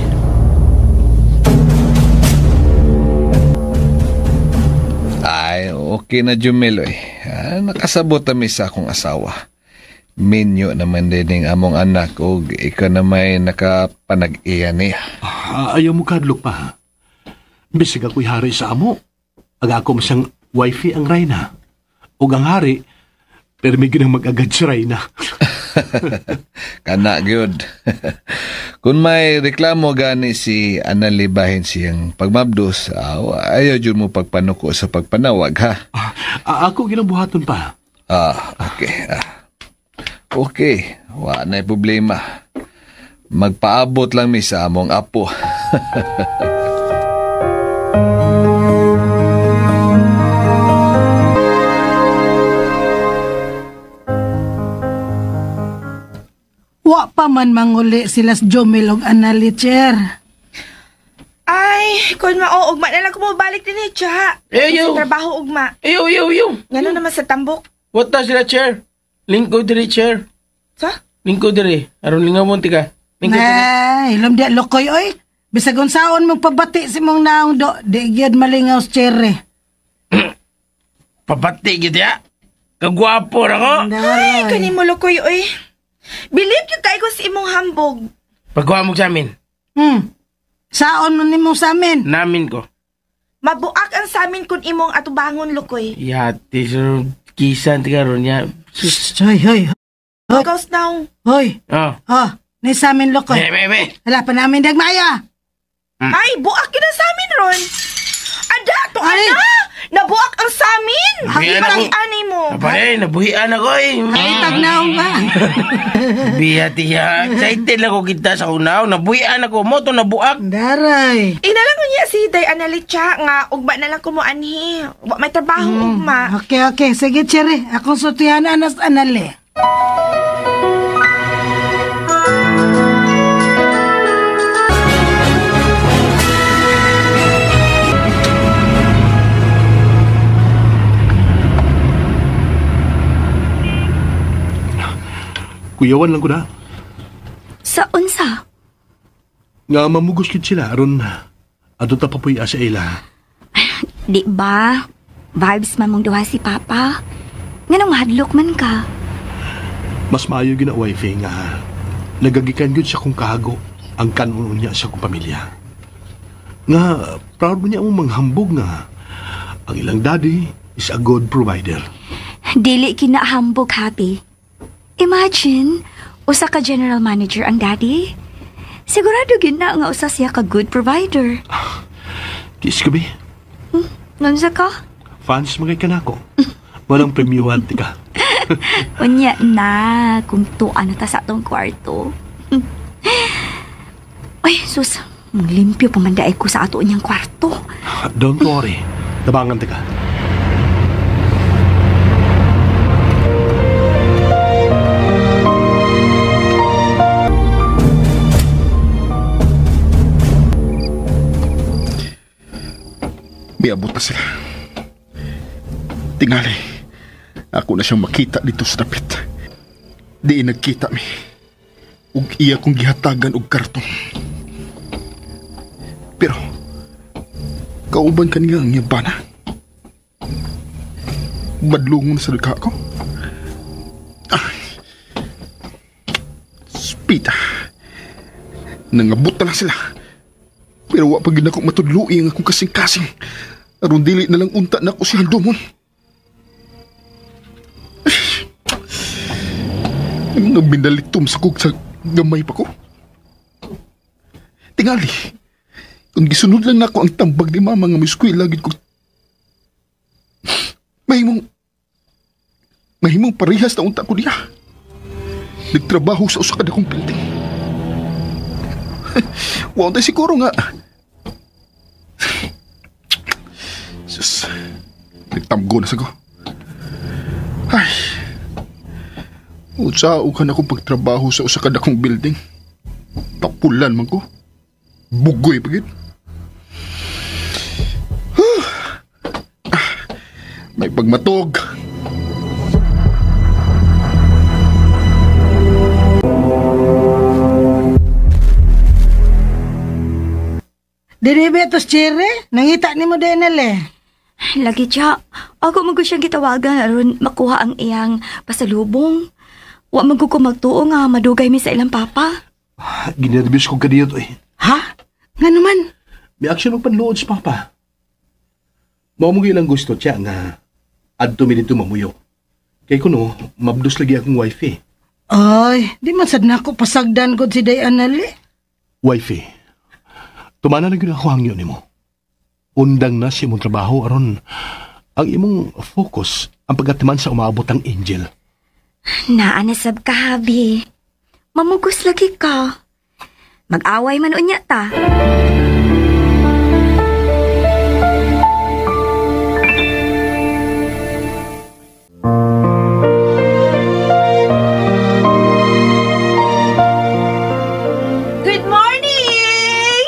S10: Ay, okay na Jumelo eh. Nakasabot kami sa akong asawa. Minyo naman din ang among anak o ikaw na may nakapanag-iya niya.
S6: Ayaw mo kadlok pa ha. Bisig ako'y hari sa amo. Aga ako masang wifey ang Rayna. O ang hari, pero may ginang mag-agad si Rayna.
S10: Kana gyud. Kung may reklamo gani si Anali bahin siyang pagmabdos, ayaw jud mo pagpanuko sa pagpanawag ha.
S6: Ako ginabuhaton pa.
S10: Okay. Okay, wa na problema. Magpaabot lang mi sa among apo.
S8: Wa pa man manguli sila sa Jomel og Anali, Cher.
S5: Ay, kung ugma na lang kumabalik din eh, Cha.
S7: Yo.
S5: Sa trabaho, ugma.
S7: Yo.
S5: Ngano naman sa tambok?
S7: What ta sila, Chair? Lingko diri, Chair.
S5: Sa?
S7: Lingko diri. Aron lingawon tika.
S8: Ay, ilom di lokoy, oy. Bisag unsaon magpabati si mong naong do, di gyud malingaw sa Cher eh.
S7: Pabati gid ya. Kagwapo ra ko.
S5: Ay, kanimo lokoy, oy. Bilib yung kay ko sa imong hambog.
S7: Pagkuha mo sa amin.
S8: Saon mo nimo sa amin?
S7: Namin ko.
S5: Mabuak ang samin kun imong atubangon, Lukoy.
S7: Yati, sir. Kisan ti karon niya.
S8: Hoy.
S5: Pagkaos now.
S8: Hoy.
S7: Oh.
S8: Ni sa amin, Lukoy.
S7: Be.
S8: Hala pa namin dagmaya.
S5: Ay, buak yun ang samin ron. Ada, to ana! Nabuak ang samin!
S7: Buhian ako.
S5: Ani mo.
S7: Abay, nabuhian ako eh.
S8: Ay, tagnaw ba?
S7: Biya tiya. Excited lang ko kita sa unaw. Nabuhian ako mo to nabuak.
S8: Daray.
S5: Inalang niya si Day Analitya nga ugba na lang ko mo anhi. Wa may trabaho ugma.
S8: Okay. Sige, Cherry. Akong sutihan anas anali.
S6: Kuyawan lang ko na.
S9: Sa unsa?
S6: Nga mamugos kit sila, aron adto ta papuya sa ila.
S9: Di ba? Vibes man mong duha si Papa. Nga nang mahadlok man ka.
S6: Mas maayo gina wifi nga nagagikan gyud siya kung kahago ang kanon niya sa kong pamilya. Nga proud mo niya ang manghambog nga ang ilang daddy is a good provider.
S9: Dili kinahambog, Happy. Imagine, usa ka general manager ang daddy. Sigurado gyud na nga usa siya ka good provider.
S6: Kiss ka, be?
S9: Nunsa ka?
S6: Fans mga kanako. Walang premiuhan, tika.
S9: Unya na, kung tuan na ta sa atong kwarto. Ay, sus, limpyo pamandaay ko sa ato niyang kwarto.
S6: Don't worry. Tabangan, tika.
S13: Miabot na sila. Tingali, ako na siyang makita dito sa dapit. Di nagkita mi. Ug iya kong gihatagan og karton. Pero, kauban kaniya ang yabana. Badlungon sa dagha ko. Spita. Nangabot na lang sila. Pero wa pa gid ako matudloi ang akong kasing-kasing. Aron dili na lang unta na ako si Handomon. Ang binalitom sa kog sa gamay pa ko. Tingali, kung gisunod lang na ako ang tambag ni mama nga miskwila gid ko. Mahimong parehas na unta ko diya. Nagtrabaho sa usa ka dakong building. Wow, tayo siguro nga. Sus, nagtamgo na sa ko. Ay, utsao ka na akong pagtrabaho sa usa ka dakong building. Tapulan man ko. Bugoy pagit. May pagmatog.
S8: Diribe tos Cherry, nangita ni mo din nale.
S9: Lagi siya, ako mago siyang gitawagan aron makuha ang iyang pasalubong. Wa mago ko magtuo nga madugay mi sa ilang papa.
S6: Ginervyos ko kadiyot eh.
S8: Ha? Nga naman?
S6: May aksyon ng panluod sa papa. Mao mo ilang gusto siya nga adto mi dito mamuyo. Kay kuno, mabdus lagi akong wifi.
S8: Ay, di man sad nako pasagdan ko si Day Anali.
S6: Wifi. Tumana na gyud ako hangyo nimo. Undang na si imong trabaho aron ang imong focus ang pagatiman sa umabot ang angel.
S9: Naanasab ka, Habi. Mamugos lagi ka. Mag-away man unya ta.
S5: Good morning!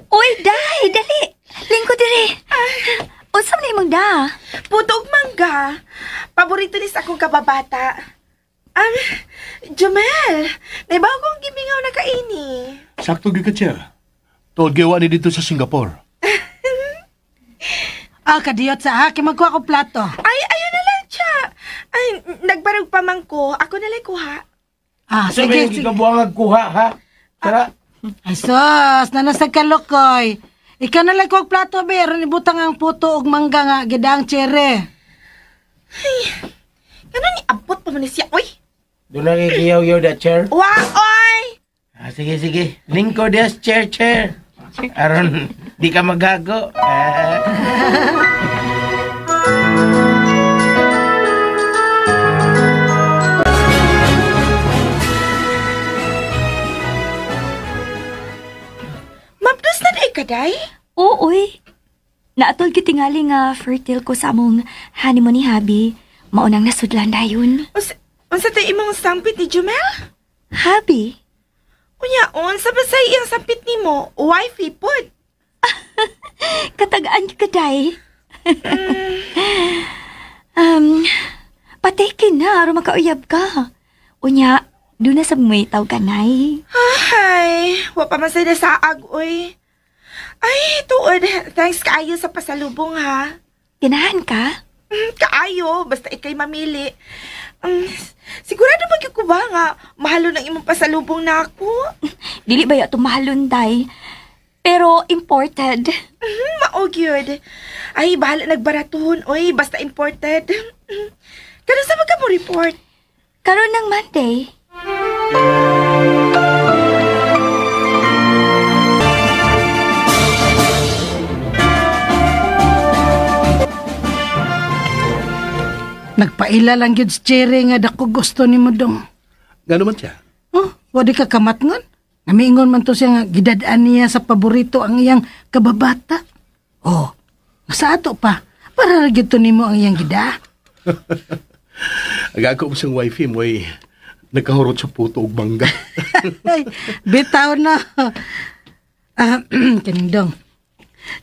S9: Uy, Day! Dali! Lingko diri! Usam na imong da?
S5: Putog mangga. Paborito ni sa akong kababata. Jomel, naibaw kong gimingaw na kaini.
S6: Sakto gyud ka, Cher. Tuod gawa ni dito sa Singapore.
S8: Kadiyot sa haki magkuha ko plato.
S5: Ay, ayun na lang siya. Ay, nagbarog pa man ko. Ako na lang kuha.
S8: Sige.
S7: Sige, kabuang kuha, ha? Tara.
S8: Ay sus, nanasag ka Lokoy. Ikaw na lang kong plato, be. Ron ibutang ang puto ug mangga nga, gidang tsere.
S5: Ay, gano'n ni abot pa man siya, oy.
S7: Doon na kikiyaw-yaw da, chair.
S5: Oy!
S7: Sige, sige. Lingko des, chair. Aron, di ka magago.
S5: Mabdos na day kaday?
S9: Ooy. Naatol kitingali nga fertile ko sa among honeymoon ni Habi. Maunang nasudlan dayon.
S5: Unsa tayo imong sampit ni Jumel?
S9: Habi?
S5: Unya, unsa ba sa iyang sampit ni mo? Wifey pod.
S9: Katagaan ka day. Patikin na, aron makauyab ka. Unya, doon na sa may taw kanay.
S5: Ay, wa pa masay na saag, oy. Ay, tuod. Thanks kaayo sa pasalubong, ha?
S9: Ganahan ka?
S5: Kaayo, basta ikay mamili. Sigurado ko ba nga, mahalo ng imong pasalubong na ako?
S9: Dili ba yato mahalon, day? Pero imported.
S5: Mao gyud. Ay, bahala nagbaratuhon, oy, basta imported. Kano sa magka mo report?
S9: Karon ng Monday.
S8: Nagpaila lang yun si Cherry nga dako gusto ni mo dong.
S13: Gano'n man siya?
S8: Oh, wadi ka kamatngon. Namiingon man to siya nga gidadaan niya sa paborito ang iyang kababata. Oh, sa ato pa. Para gito nimo ang iyang gida.
S13: Agako mo siyang wifey mo ay nagkahurot sa puto ug mangga.
S8: Ay, bitaw na. Kaning dong.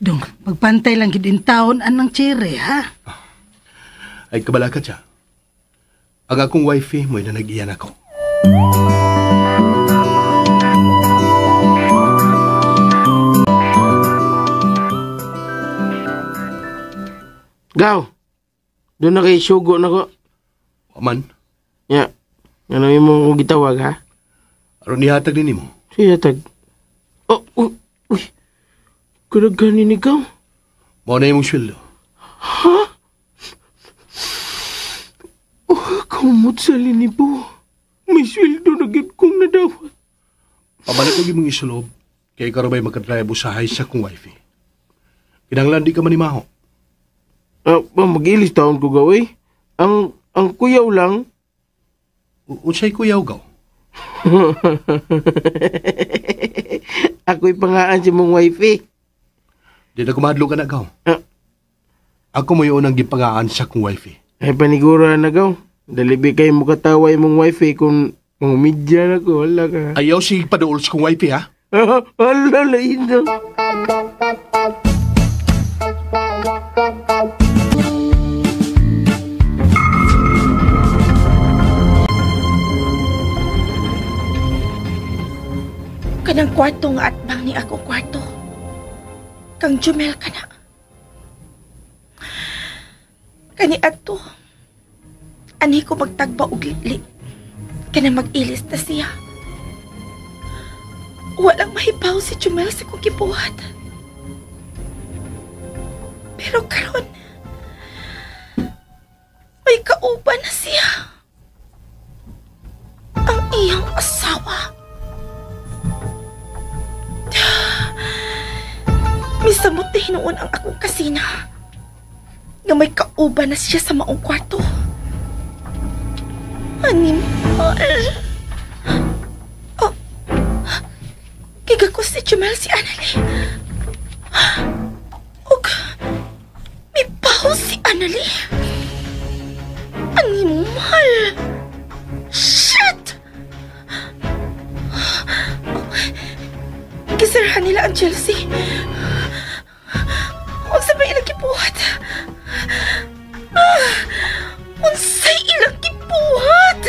S8: Dong, magpantay lang gid in taon anang Cherry, ha?
S13: Ay kabalakat siya. Ang akong wifey mo ay nanag-iyan ako.
S7: Gaw, doon na kay sugo na ko.
S13: Aman?
S7: Ya, ano yung mong gitawag, ha?
S13: Aron nihatag din mo?
S7: Siya tag. Oh, uy. Kadaghanin ni Gaw.
S13: Mao na yung sweldo.
S7: Ha? Kumot sa linibo. May sweldo na gid kong nadawat.
S13: Pabalik ko yung isulob. Kaya ikaw ba'y magkadrayab usahay sa kong wifey. Kinanglan di ka manimaho.
S7: Mag-ilis taon ko gawin. Ang kuyaw lang.
S13: Unsay kuyaw gaw?
S7: Ako'y pangaan si mong wifey.
S13: Di na kumadlo ka na gaw. Ako mo yung unang gipangaan sa kong wifey.
S7: Ay panigura na gaw. Dalibi kayo mo katawa mong wifey kung umidya na ko. Wala ka.
S13: Ayaw si padool sa kong wifey, ha?
S7: Wala, lain na.
S5: Kanang kwarto nga atbang ni akong kwarto. Kang Jumel ka na. Kani ato. Ani ko magtagba og litli. Kanang mag-ilis na siya. Walang mahibaw si Jumel sa kong gibuhat. Pero karon, may kauban na siya. Ang iyang asawa. Misamot na hinuon ang akong kasina. Nga may kauban na siya sa maong kwarto. Animal. Oh. Kigako si Jumel si Annalie. Og may baho si Annalie. Animal. Shit! Gisarahan nila ang Chelsea. Huwag sabay ilang kipuhat. Unsay ilang kipuhat.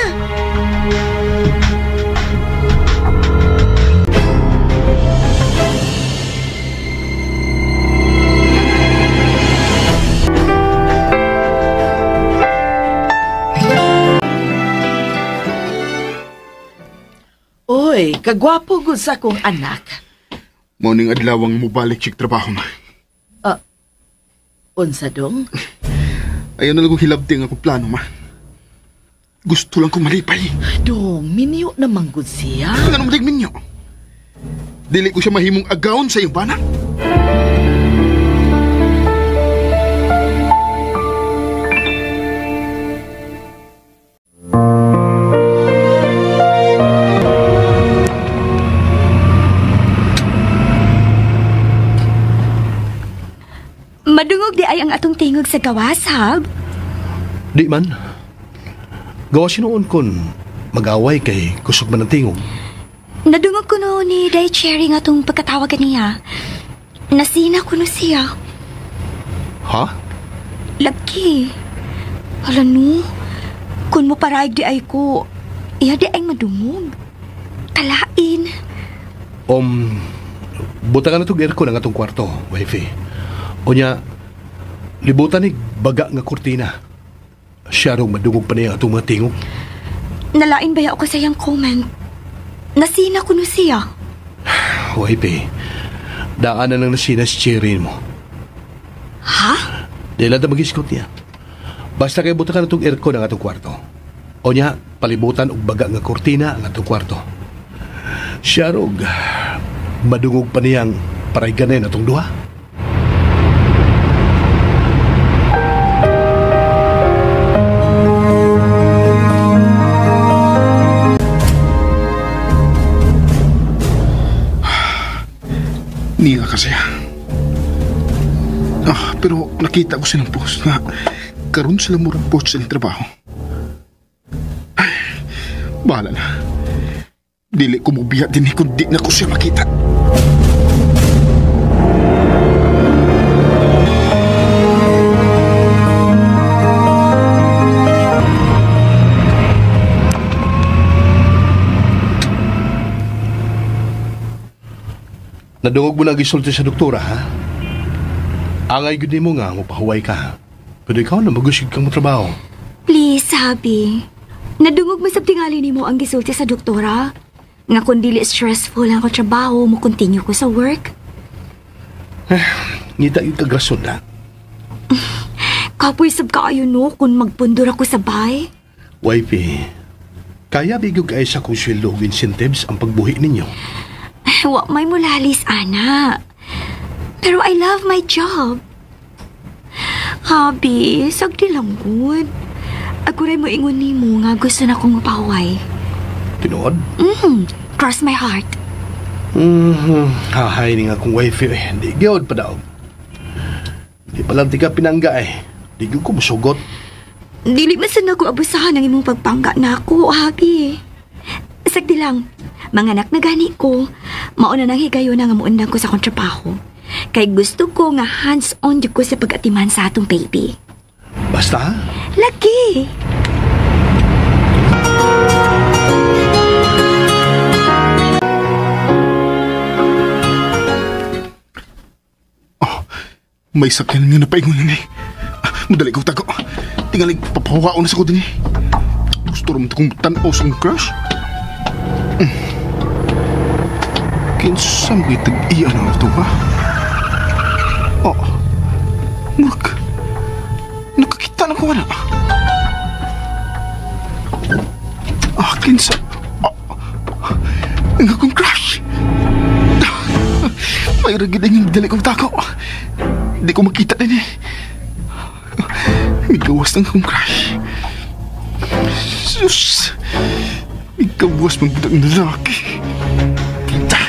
S11: Uy, kagwapo gud sa akong anak.
S13: Morning adlawang mubalik siya trabaho na.
S11: Unsa dong?
S13: Ayaw na lang kong hilabti ang akong plano, ma. Gusto lang kong malipay.
S11: Dong, minyo naman gud siya.
S13: Nga naman minyo. Dili ko siya mahimong agawon sa iyong bana.
S9: Madungog di ay ang atong tingog sa gawas, Hab?
S14: Di man. Gawas noon kon mag-away kay kusog man ang tingog.
S9: Nadungog ko noon ni Day Cherry nga itong pagkatawagan niya. Nasina ko no siya.
S14: Ha?
S9: Lagi. Hala no, kung mo parayag di ay ko, iya di ay madungog. Talain.
S14: Buta ka na itong aircon ang atong kwarto, wifey. O niya, libutan ni baga nga kurtina. Siya raw madungog pa niya atong mga tingog.
S9: Nalain ba ako sa iyang comment? Nasina ko no siya.
S14: Wifey, daanan lang nasina si Cherry mo.
S9: Ha?
S14: Dahil na mag-iskot niya. Basta kayo buta ka na itong aircon ang atong kwarto. O niya, palibutan og baga nga kurtina ang atong kwarto. Siya raw madungog pa niyang parayganin atong duha.
S13: Niya kasi. Pero nakita ko silang post na karon sila murang post silang trabaho. Ay, bahala na. Dili ko mubiya din kung di na ko siya makita.
S14: Nadungog mo na gisulti sa doktora, ha? Angay gud mo nga, mapahuway ka. Pero ikaw na magusig kang trabaho.
S9: Please, Habi. Nadungog mo sa tingali ni mo ang gisulti sa doktora. Nga kung dili stressful ang ko trabaho, mo continue ko sa work.
S14: Ngita yung kagrason na.
S9: Kapoy sab kaayo no kung magpundor ako sa bay.
S14: Wifey, kaya bigog ay sa kong sweldo o incentives ang pagbuhi ninyo.
S9: Wa may mulalis, ana. Pero I love my job. Habi, sagdi lang good. Ako rin mo ingon ni mo nga gusto na kong mapahuway.
S14: Tinood?
S9: Cross my heart.
S14: Hahay ni nga kong wifey. Di gyud pa daw. Di palang tika pinangga Di gyud ko masugot.
S9: Dili man sana ko abusahan ang imong pagpangga na ako, Habi. Sagdi lang. Manganak na gani ko. Mauna nang higayon na nga muundang ko sa kontrabaho. Kay gusto ko nga hands-on di ko sa pag-atiman sa atong baby.
S14: Basta?
S9: Lagi!
S13: May sakyan nga na paingon ni. Madali ko tago. Tingalig papawaon na sa ko din. Gusto rin kong tanaw sa crush. Kinsam ko'y tag-iyan ang ito ba? Nakakita na ko wala. Kinsam. Ang akong crush. May ragid ang dali kong tako. Di ko makita din May gawas ng akong crush. Sus. May gawas mang budang lalaki. Kita.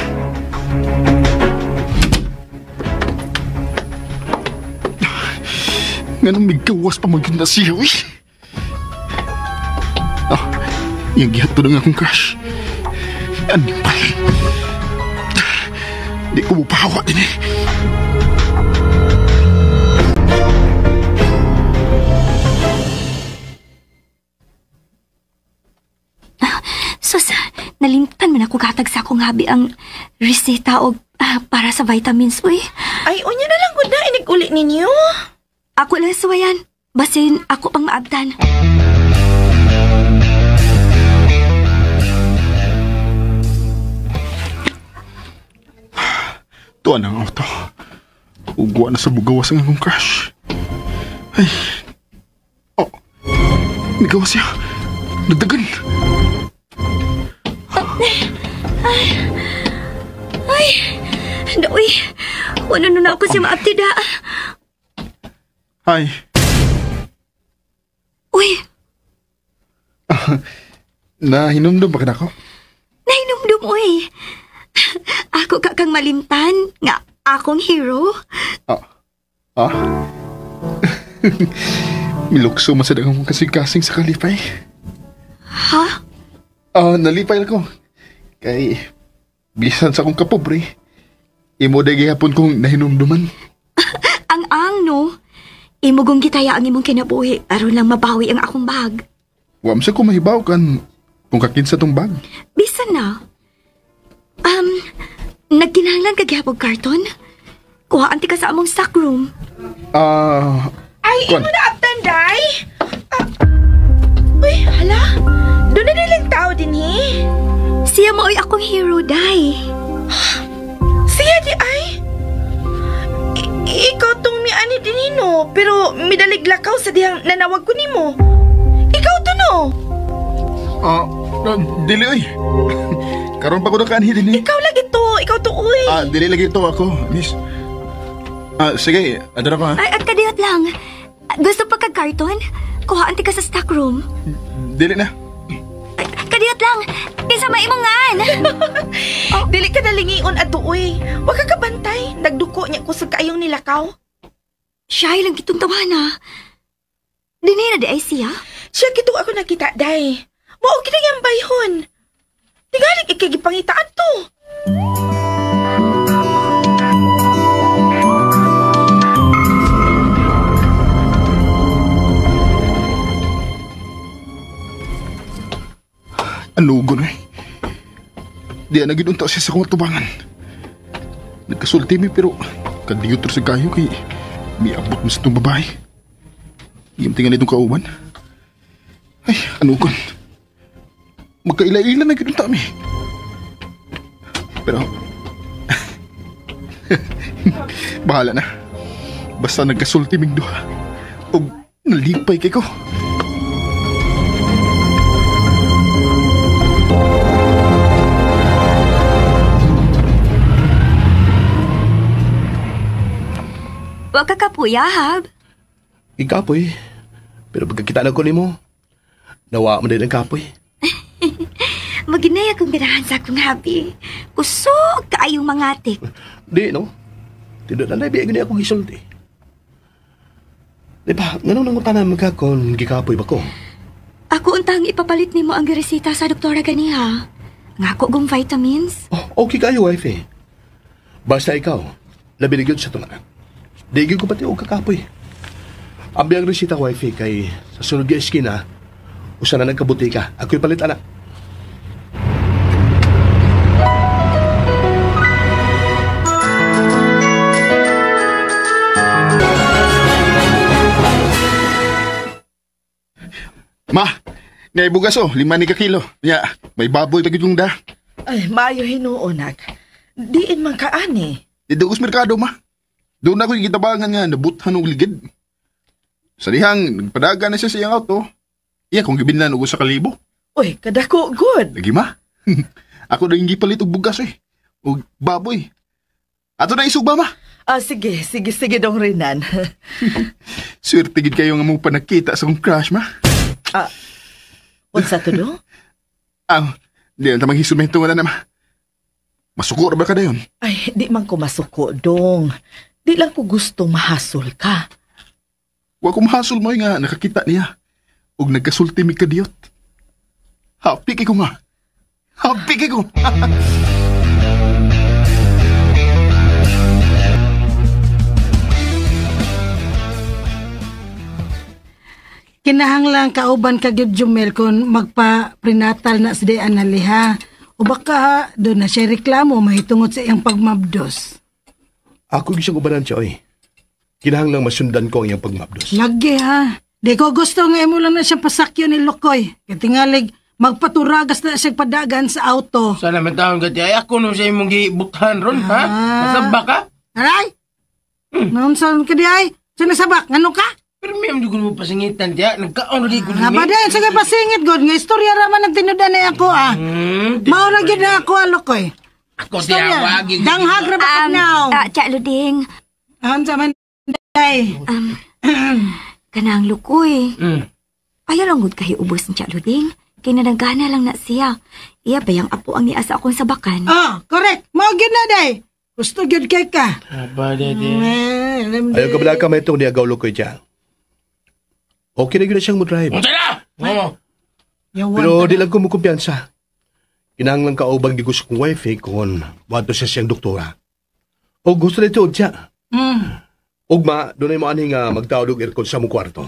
S13: Nga nang may gawas pa maganda siya, yung gihat to ng akong crush. Ano pa? Di ko mapahawa din
S9: Sus, nalimtan man ako katag sa akong habi ang reseta o para sa vitamins, uy.
S5: Ay, unya na lang ko na, inig-uli ninyo.
S9: Ako lang suwayan, basin ako pang maabdan.
S13: Tuwa na ang auto. Ugwa na sa bugawas ang akong crush. Ay. Oh. Nigawas siya. Nagdagan.
S9: Ay. Uy. Wala na ako siya maaptida.
S13: Hi.
S9: Uy.
S13: Nahinumdum ba ka na ako?
S9: Nahinumdum, uy. Ako kang malimtan nga akong hero.
S13: Milukso man sa dagang mong kasing-kasing sa kalipay.
S9: Ha?
S13: Nalipay ako. Kay, bisan sa akong kapobre, imo day gihapon kong nahinumduman.
S9: Ang no? Imugong gitaya ang imong kinabuhi aron lang mabawi ang akong bag.
S13: Wam sa ko mahibaw kan kung kakinsa tong bag.
S9: Bisan na. Nagkinahanglan ka gihapon karton? Kuhaan ti ka sa among stock room.
S5: Ay, imo na aptan, day? Uy, hala? Doon na nilang tao din,
S9: Siya maoy akong hero, day.
S5: Siya di ay? Ikaw tong miani din no, pero midalig-lakaw sa dihang nanawag ko nimo. Ikaw to no?
S13: Dili oy. Karon pa ko na kanhi din.
S5: Ikaw lagi to, ikaw to uy.
S13: Dili lagi to ako, miss. Sige, adara pa.
S9: Ay, at kadiyot lang. Gusto pa kag-karton? Kuhaan ti ka sa stock room.
S13: Dili na.
S9: Ay, kadiyot lang. Kinsa maimongan.
S5: Dili ka nalingion at uy. Huwag ka kabantay. Nagduko niya kusog kaayong nilakaw.
S9: Siya lang kitong tawana. Dinira di ay siya?
S5: Siya kitong ako nakita, day. Mao kinayang bayhon. Tingalig ikigipangitaan to.
S13: Anugon eh. Diyan na ginunta siya sa kong tubangan. Nagkasulti mi pero kadiyot sa kayo kay miabot mo sa itong babae. Iyong tingnan itong kauban. Ay, anugon. Magkaila-ila na ginunta mi. Pero bahala na. Basta nagkasulti ming duha. O nalipay kay ko.
S9: Huwag ka kapuya, Hab.
S14: Ikapoy. Pero pagkakita na ko ni mo, nawa mo din ang kapoy.
S9: Maginay akong birahan sa akong habi. Kusog kaayong mangatik.
S14: Di, no? Tidak na naibigay gani akong gisulti. Di ba, ganun ang utanan magkakon, gikapoy ba ko?
S9: Ako untang ipapalit ni mo ang resita sa doktora ganiha. Ngako gong vitamins.
S14: Okay kayo, wife eh. Basta ikaw, labi na sa tunaan. Digil ko pati o kakapoy. Ang biyang resita, wife, kay sa sunod yung eskina, usa na nagkabuti ka. Ako'y palit, anak.
S13: Ma, ngay bugas 5 ni ka kilo. Ya, may baboy pag yung da.
S11: Ay, maayo hinuonak. Diin man kaani.
S13: Didugos merkado, ma. Doon ako yung kitabangan nga, nabuthan ng ligid. Sa dihang, nagpadaga na siya sa iyang auto. Iya, kung gibinlan ugo sa 1,000.
S11: Uy, kadako, good.
S13: Lagi, ma. Ako na yung gipalit og bugas o baboy. Ato na isugba, ma.
S11: Sige dong rinan.
S13: Swerte gid kayo nga mo pa nakita sa kong crush, ma.
S11: Unsa to do?
S13: Di na tamang hisumento nga na, ma. Masuko na ba ka na yun?
S11: Ay, di man ko masuko, dong. Di lang ko gusto mahasol ka.
S13: Wa ko mahasol mo nga nakakita niya. Ug nagkasulti mi kadiyot. Happy kay ko nga. Happy kay ko.
S8: Kinahanglang kauban ka gyud Jumel kung magpa-prenatal na si Dean Naliha. O baka doon na siya reklamo mahitungod sa iyang pagmabdos.
S14: Ako gisang ubanan siya, oy. Kinahanglang masundan ko ang iyang pagmabdos.
S8: Lagi ha. Di ko gusto nga imo lang na siyang pasakyo ni Lokoy. Katingalig, Magpaturagas na siya padagan sa auto.
S7: Sana man taon ka ay ako nung sa imong gibuthan ron, ha? Masabak ka?
S8: Aray? Naunsan ka di ay? Sinasabak, ngano ka?
S7: Pero may amdo ko mo pasingitan diya. Nagkaon na di ko
S8: Nga ba din, sige pasingit god. Nga istorya raman nagtinudan na ako Maura gid na ako alokoy.
S7: Ako tiyawagin.
S8: Danghag ra ba now?
S9: Tsa Luding.
S8: Hansa man day.
S9: Kanang lukoy. Ayaw lang gud kahi ubos ni Tsa Luding. Kaya nanagana lang na siya. Iya bayang apo ang niasa akong sabakan.
S8: Correct. Mao gid na day. Gusto gid kay ka.
S7: Aba, dede.
S14: Ayaw ka bala ka may itong niagaw lukoy dyan. Okay na gina siyang mo-drive.
S7: Unta na! Oo.
S14: Pero di lang ko mo kumpiyansa. Kinahanglang kaubang di gusto kong wife kung wato siya siyang doktora. O gusto na ito siya. Ugma, doon ay mo aning magtawad og aircon sa mong kwarto.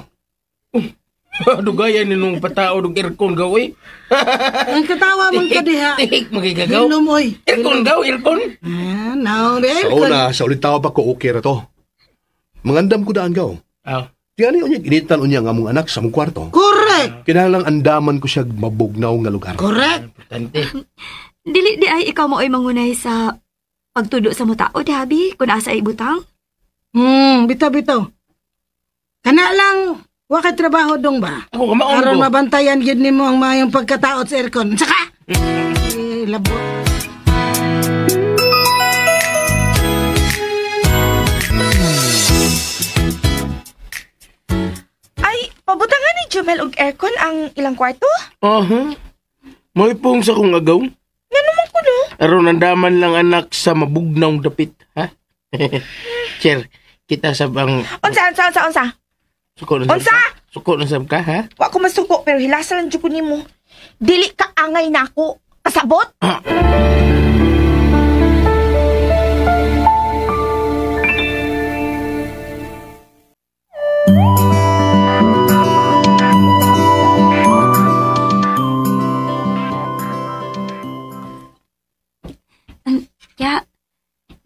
S7: Dugayan ninong patao ng aircon gaw eh.
S8: Ang katawa mong ka diha.
S7: Tihik magigagaw.
S8: Lumoy.
S7: Aircon gaw, aircon.
S8: Now,
S14: Sa una, sa ulit tao pa ko okay ra to. Mangandam ko daan gaw. Tingani unya initan unya nga mong anak sa mong kwarto.
S8: Correct.
S14: Kinahanglang andaman ko siya mabugnaw nga lugar.
S8: Correct.
S9: Dili di ay ikaw mo ay mangunay sa pagtudo sa mutao, Habi, kung asa ay butang?
S8: Bitaw-bitaw. Kana lang, wakay trabaho dong ba?
S7: Ako kamaon ko.
S8: Aron mabantayan gid nimo ang mayong pagkataot sa aircon. Saka! Labo.
S5: Pabutangan ni Jomel og aircon ang ilang kwarto?
S7: May pong sa kong agaw.
S5: Nga naman ko no?
S7: Aron nandaman lang anak sa mabugnaw dapit, ha? Cher, kita sa bang...
S5: Unsa?
S7: Suko na sab ka, ha?
S5: Wa ko masuko pero hilasa lang jud ko nimo. Dili ka angay nako. Kasabot?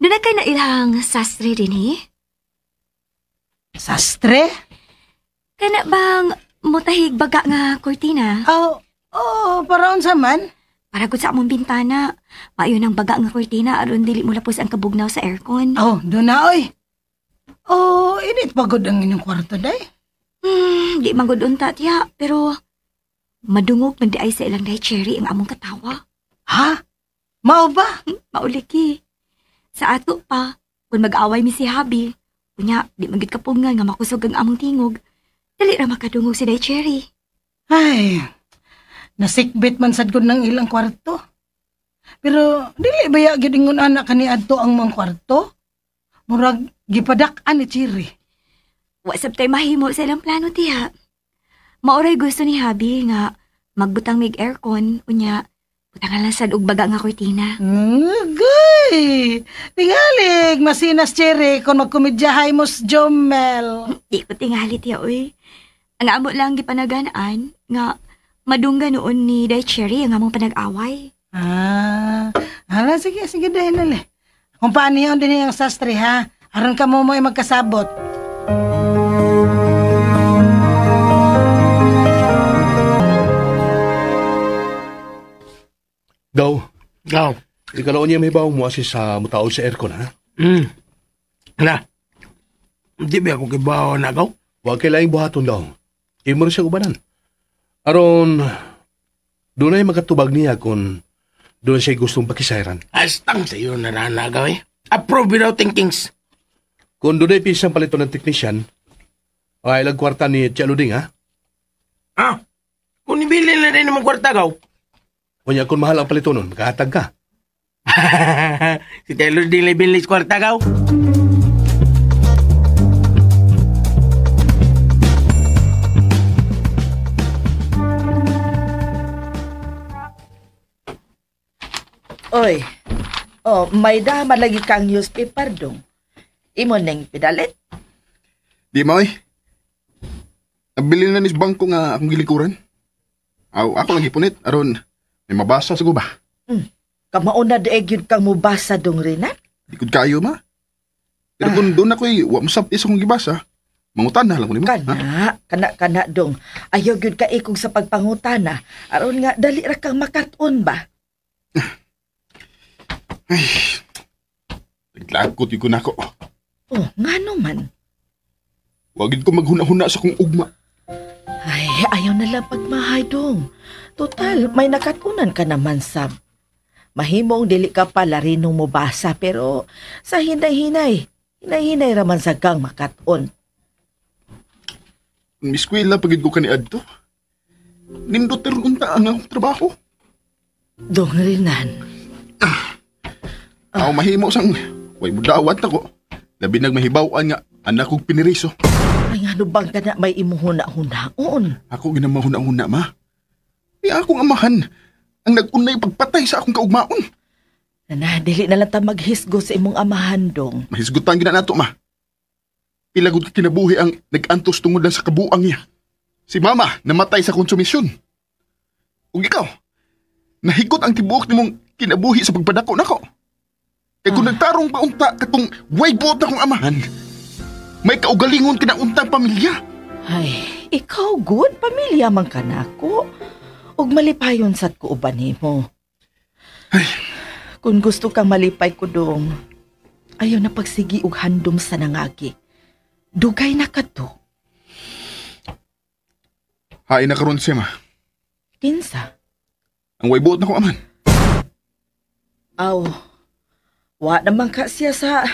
S9: Doon na kayo na ilang sastre din eh?
S8: Sastre?
S9: Kana bang mutahig baga nga kortina?
S8: Paraon sa man?
S9: Para gud sa among bintana. Maayo ng baga nga kortina aron dili mo lapos ang kabugnaw sa aircon.
S8: Doon na oy. Init pagod ang inyong kwarto day?
S9: Di man gud unta tiya, pero madungog man di ay sa ilang day cherry ang among katawa.
S8: Ha? Mao ba?
S9: Mauliki. Sa ato pa, kung mag-away mi si Habi, kunya, di magit kapungan nga makusog ang among tingog, dali ra makadungog si Day Cherry.
S8: Ay, nasikbit man sad gud ng ilang kwarto. Pero, dili baya gidingon anak kani adto ang mga kwarto? Murag, gipadak-an ni Cherry.
S9: Wasab tay mahimo sa ilang plano tiya. Mauray gusto ni Habi nga magbutang mig aircon, unya, butangan lang sad og baga nga kortina.
S8: Guy! Tingalig, masinas Cherry kung magkomedyahay mo sa Jomel.
S9: Di ko tingali tiya, uy. Ang amo lang gipanaganaan nga madungga noon ni Day Cherry ang among panag-away.
S8: Sige dahil nali. Kung paano yun din yung sastre ha, aron ka mo ay magkasabot.
S14: Gaw. Ikalaon niya may baw mo asi sa mutaol sa aircon, ha?
S7: Hala. Di ba ako kibaw na, Gaw?
S14: Huwag kailangang buhaton, Gaw. Imo rin siya ubanan. Aron, doon ay makatubag niya kung doon siya gustong pakisairan.
S7: Astang sa iyo na Gaw, eh. Approve without thinkings.
S14: Kung doon ay pisang palito ng teknisyan, ay ilang kwarta ni Tia Luding, ha?
S7: Kung nibili na rin naman kwarta, Gaw.
S14: Kunya kung mahal ang palito nun, makahatag ka.
S7: Si Taylor din lang binlis kwarta, Gaw.
S11: Oy, may dama lagi kang newspaper dong. Imo neng pidalit?
S13: Di mo nabili na nis bangko nga akong gilikuran. Ako lagi punit, aron may mabasa sa guba.
S11: Kamauna daig yun kang mubasa dong rin, ha?
S13: Di ko kayo, ma. Pero kung doon ako'y wa masapis akong gibasa,
S6: Mangutana lang ko nimo.
S11: Kana dong. Ayaw gyud ka ikog sa pagpangutana. Aron nga dali ra kang makat-on ba?
S6: Ay. Naglakot ko nako.
S11: Oh, ngano man?
S6: Wagid ko maghuna-huna sa kong ugma.
S11: Ay, ayaw na lang pagmahay dong. Total, may nakatunan ka naman, Sab. Mahimong dili ka pala rin nung mubasa, pero sa hinay-hinay raman sa kang makat-on.
S6: Miskwela pagid ko kani adto. Nindot pero unta ang akong trabaho.
S11: Dong rinan.
S6: Ako mahimo sang way mudawat ako. Labi nagmahibaw-an nga anak kong piniriso.
S11: Ay ano bang ka na may imuhuna-hunaon?
S6: Ako ginamahuna-huna, ma. Di akong amahan ang nag-unay pagpatay sa akong kaugmaon.
S11: Dili na lang ta maghisgo sa imong amahan, dong.
S6: Mahisgutan gina nato, ma. Pilagod ka kinabuhi ang nag-antos tungod lang sa kabuang niya. Si mama namatay sa konsumisyon. Ug ikaw, nahigot ang tibuok nimong kinabuhi sa pagpadako nako. Kaya kung nagtarong pa unta katong way buot na kong amahan, may kaugalingon ka na untang pamilya.
S11: Ay, ikaw good, pamilya man ka nako. Ug malipayon sad ko uban nimo.
S6: Ay.
S11: Kung gusto kang malipay ko dong, ayaw na pagsigi og handom sa nangagi. Dugay na ka to.
S6: Hain na karon siya, ma.
S11: Kinsa?
S6: Ang way buot na kong aman.
S11: Aw, wa naman ka siya sa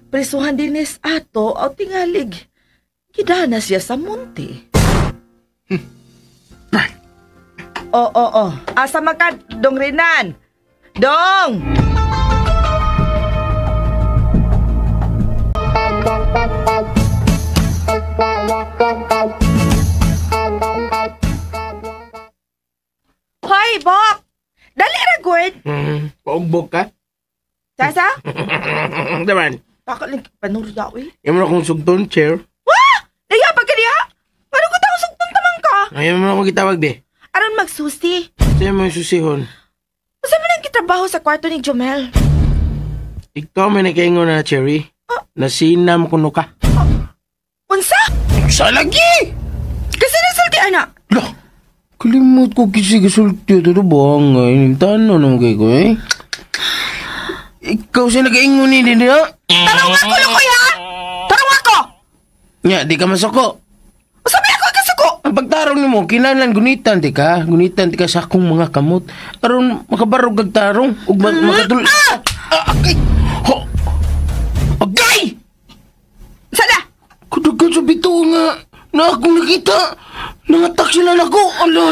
S11: prisuhan dinis ato o tingalig. Gidana siya sa munti. Oo. Asa man ka, Dong Rinan? Dong!
S5: Hoy, Bok! Dali ra, good.
S7: Paugbog ka?
S5: Sasa?
S7: Daman.
S5: Pakaling panurya, uy.
S7: Ayaw mo na akong sugton, chair.
S5: Wah! Nayapag ka niya? Ano ko tayo sugtong tamang ka?
S7: Ayaw mo na akong gitawag, be.
S5: Aron magsusi.
S7: Sa'yo mo yung susihon.
S5: Masa mo nang kitrabaho sa kwarto ni Jomel?
S7: Ikaw may nakaingon na, Cherry. Nasinam kuno ka.
S5: Unsa?
S7: Sa lagi!
S5: Kasi nasalti, anak.
S7: Kalimot ko kasi kasulti ito bang ngayon. Tano naman kayo ko, eh. Ikaw siya nakaingon ni din, ha?
S5: Tarong ako, Lukoy, ha? Tarong ako!
S7: Nga, di ka masako.
S5: Sabi ako kasako!
S7: Ang pagtarong ni mo, kinahanglan gunitan di ka. Gunitan di ka sa akong mga kamot. Aron makabarog kag tarong. Ug makatul... Okay! Ho! Okay!
S5: Sada!
S7: Kudugan sa bito nga. Na akong nakita. Nangatak sila na ko. Alo.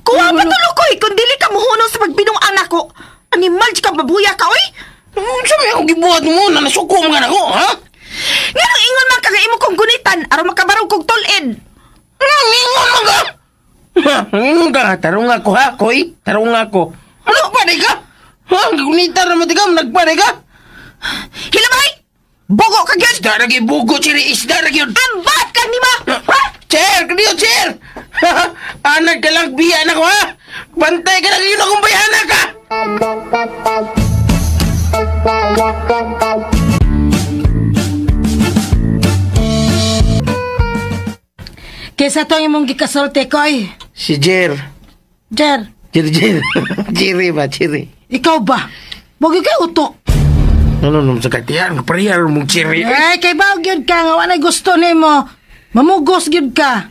S5: Kuha pa to, Lukoy, kung dili ka muhunong sa pagbinong anak ko. Animal, di ka babuya ka, oy?
S7: Sabi akong gibuhat mo na nasuko mga na ko, ha?
S5: Nga nang ingon man kagaimo kong gunitan, aron makabarog kong tulid.
S7: Ingon man ka? Ingon ka, tarong ako ha, koy? Tarong ako. Nagpaday ka? Ha? Gunitan naman di ka, nagpaday ka?
S5: Hilamay! Bogo ka gyud!
S7: Isda lagi, bugo, chiri, isda lagi yun.
S5: Ambat ka ni ma!
S7: Chair, kaniyo, chair! Anak ka lang, biyan ako, ha? Bantay ka lang yun akong bayana ka!
S8: Kesa to imong gikasolte, koy.
S7: Si Jer.
S8: Jer.
S7: Chiri ba, chiri.
S8: Ikaw ba? Bogi kay utok.
S7: Ano naman sa katiyan? Kaparihar mong chiri.
S8: Ay, kay baog yun ka. Nga wala gusto nimo. Mamugos yun ka.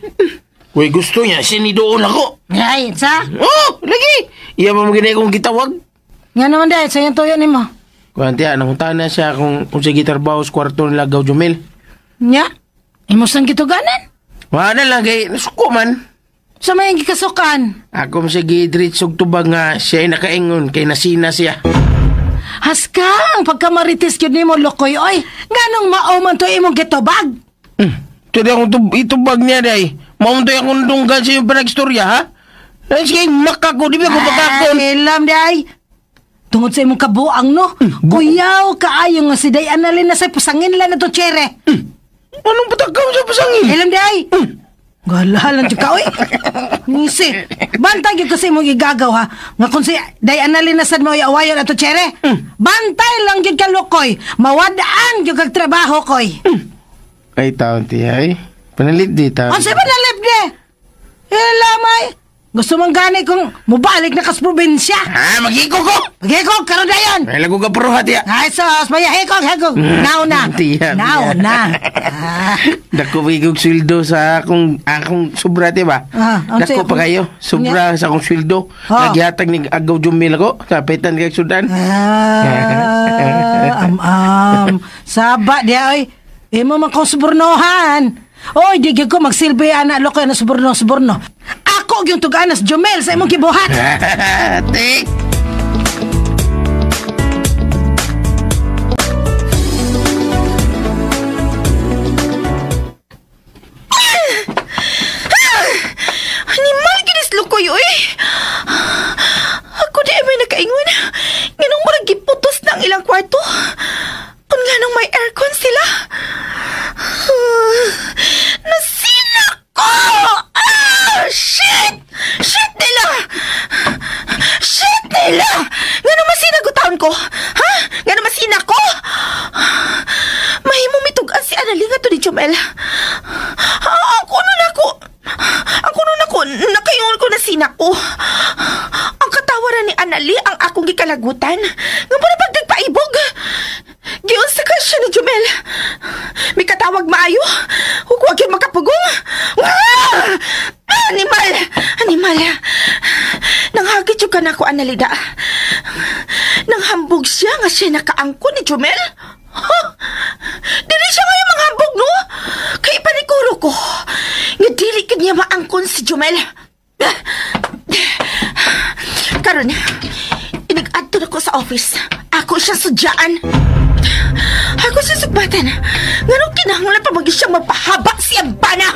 S7: Uy, gusto niya. Sinidoon ako.
S8: Ay, sa?
S7: Oh, lagi. Iya ba maginay kong gitawag?
S8: Nga naman dahil, sa yung tuyo nimo.
S7: Kuwantiya, nanguntahan na siya kung sige trabaho sa kwarto nila Gaw Jumel.
S8: Nya? Imos nang gituganan?
S7: Wala lang kay nasuko man.
S8: Sa may gikasukan?
S7: Ako sige diritsog tubag nga siya ay nakaingon kay nasina siya.
S8: Haska, ang pagkamaritis yun nimo, Lokoy, oy. Ganong maoman to imong gitubag?
S7: Tuloy akong itubag niya day. Mauntoy akong dunggan sa yung panagstorya, ha? Sige, makako, di ba ako makakon?
S8: Ay, ilam, day. Tungod sa imong kabuang, no? Kuyaw, kaayo nga si day analin na sa pasangin lang na to, Chere.
S7: Anong patakaw sa pasangin?
S8: Ilam, day. Galahalan dyan ka, oy. Ngisi, bantay yun kasi mong igagaw, ha? Nga kung si day analin na sad mo awayon ato, Chere. Bantay lang yun ka, Lokoy. Mawadaan yun kag trabaho, koy.
S7: Ay, taon tiya eh. Panalit di taon.
S8: Ang sabi na lip de! Lamay! Gusto mong gani kung mubalik na kas probinsya.
S7: Mag-hikog ko!
S8: Mag-hikog, karoon na yun!
S7: Ay, lago ka pruha, tiya.
S8: Ay, sos, maya hikog. Now na.
S7: Tiya.
S8: Now na.
S7: Dako hikog sweldo sa akong sobra, tiya ba?
S8: Ang
S7: Dako pa kayo. Sobra sa akong sweldo. Nagyatag ni agaw jumil ako. Kapitan kay Sudan.
S8: Saba dia, oy. Imo man kong suburnohan. Oy, di ko magsilbi anak lo kayo na suburno. Ako yung tuganas Jomel sa imong gibuhat.
S7: Tik!
S5: Animal ginis lukoy, oy. Ako di may nakaingon. Nganong marag giputos ng ilang kwarto. Kung nganong may aircon sila. Nasinak ko! Shit! Shit nila! Nganong masinag utaon ko? Ha? Nganong masinak ko? Mahimo mitugan si Analinga to ni Jomel. Ako nun ako, nakayungon ko na sinak ko. Ang katawaran ni Anali ang akong gikalagutan. Nga para pag nagpaibog. Giunsa ka siya ni Jomel. May katawag maayo. Huwag yung makapugong. Animal. Nanghagit yung ka na ako, Analida. Nanghambog siya nga siya nakaangko ni Jomel. Dili siya ngayon manghambog, no? Kaya ipanikuro ko. Nga dili ka niya maangkon si Jomel. Karon, inag-adto na ko sa office. Ako siya sudyaan. Ako siya sugbatan. Nganong kinahanglan pa magi siyang magpahaba si Abana.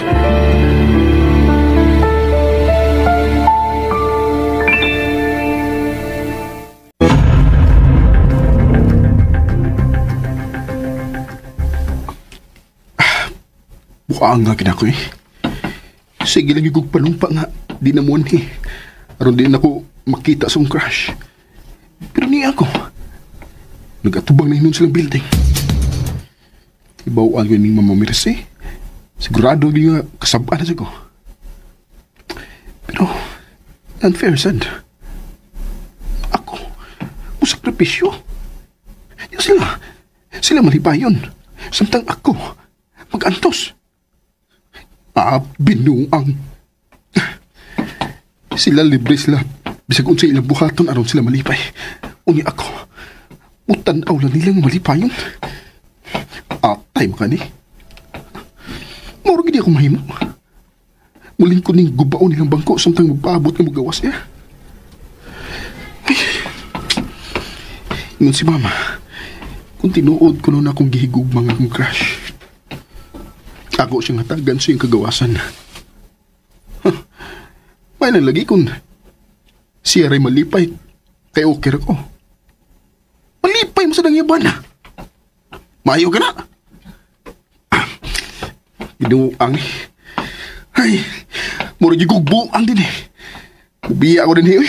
S13: Bukaan nga kinako eh. Sige lang yung palumpa nga. Di na mo ni. Aron din ako makita sa akong crush. Pero niya ako. Nagatubang na hinon silang building. Ibawaan ko yung Mama Mirce. Sigurado niya kasabaan na siya ko. Pero, unfair sad. Ako, musakripisyo. Sila malipayon. Samtang ako, mag-antos. Binuang. Sila libre sila. Bisag unsa ilang buhaton aron sila malipay. Uni ako. Utanaw lang nilang malipayon. Atay maka ni. Moro gini ako mahimo. Muling ko ning gubaon nilang bangko samtang magpaabot ng magawas niya. Ingon si Mama, kung tinuod ko noon akong gihigugmang akong crush. Ako siyang hatagan sa iyong kagawasan. May lang lagi kung siya rin malipay kay okay ko. Malipay mo sa nangyaban na. Mayo ka na. Binuang eh. Ay, mura di gugbuang din eh. Ubiya ako din eh.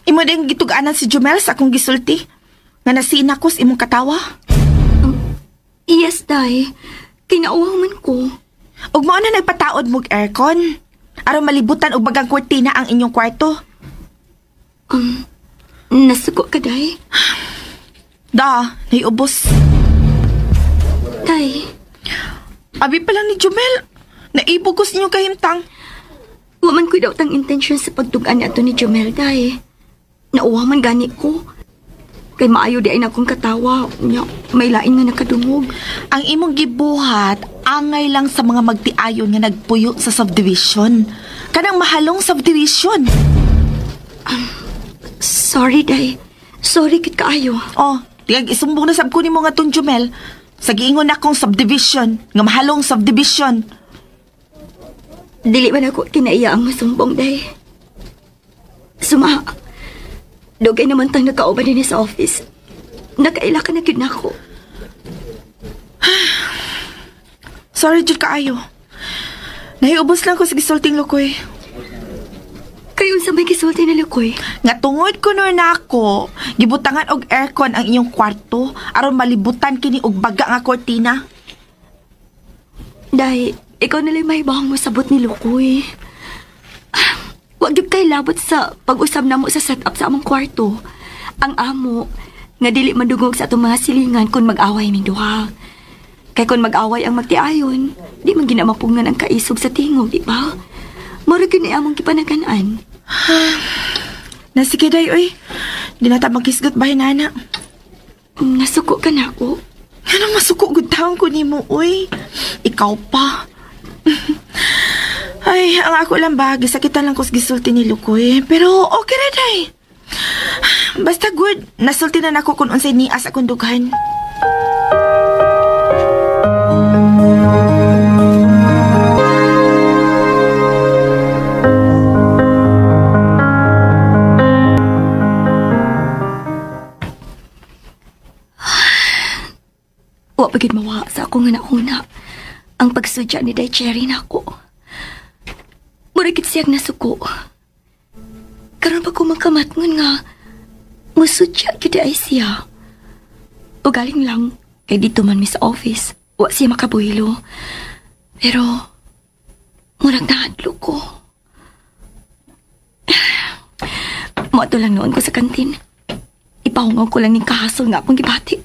S5: Imo din gitugaanan si Jomel sa akong gisulti. Nga nasinakos imong katawa.
S15: Yes, Day. Kinauwang man ko.
S5: Ug mao na nagpataod mog aircon. Aron malibutan og bagang kurtina ang inyong kwarto.
S15: Nasuko ka, Day?
S5: Naiubos.
S15: Day.
S5: Abi pa lang ni Jomel. Naibog ko sa inyong kahimtang.
S15: Waman ko daw tang intensyon sa pagtugaan ato ni Jomel, Day. Nauwa man gani ko. Kay maayo di ay na akong katawa. May lain nga nakadungog.
S5: Ang imong gibuhat, angay lang sa mga magtiayon nga nagpuyo sa subdivision. Kanang mahalong subdivision.
S15: Sorry, Day. Sorry kit kaayo.
S5: Tigag isumbong na sab ko ni mo nga tong Jomel. Sa giingon akong subdivision, nga mahalong subdivision.
S15: Dili man ako kinaiya ang masumbong, Day. Dugay naman tang nagkauban din sa office. Nakaila ka na gyud nako.
S5: Sorry jud kaayo. Nahiubos lang ko sa gisulting lukoy.
S15: Kayo sa may gisulti na lukoy?
S5: Nga tungod ko nun ako, gibutangan og aircon ang inyong kwarto aron malibutan kini og baga nga kortina.
S15: Day, ikaw nalang may bahang masabot ni lukoy. Wag gyud kay labot sa pag-usab namo sa setup sa among kwarto. Ang amo nga dili madungog sa atong mga silingan kung mag-away ming duha. Kay kung mag-away ang magtiayon, di man ginamapungan ang kaisog sa tingog, di ba? Mura gyud ni among gipanaganan.
S5: Nasige day, oy. Di na ta magkisgot bahin, nana.
S15: Nasuko ka na ako.
S5: Anong masuko gud taong ko ni mo, oy? Ikaw pa. Ay, ang ako lang ba, gisakitan lang ko sa gisulti ni Lukoy. Pero okay na day. Basta good, nasulti na nako kung unsay nias akong dughan.
S15: Wa pagid mawa sa akong una ang pagsudya ni Day Cherry nako. Muragit siyag nasuko. Karon pa ko magkamatngon nga musudya gyud ay siya. O galing lang kay dito man mi sa office. Wa siya makabuhilo. Pero murag nahadlo ko. Moto lang noon ko sa kantin. Ipahungaw ko lang ng kahasol nga akong gibati.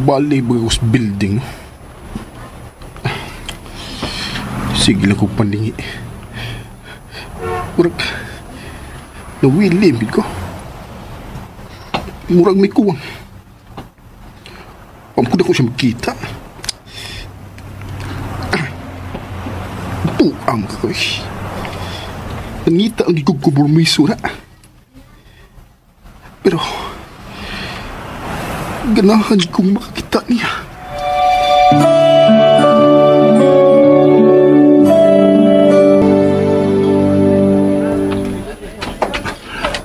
S13: Bali ba sa building? Sige lang ko paningi. Murag nawilimid ko. Murag may kuwang. Pamukod ako siya magkita. Buang ka ko eh. Nangita ang gigugubormiso na. Pero ganahan kong makakita niya.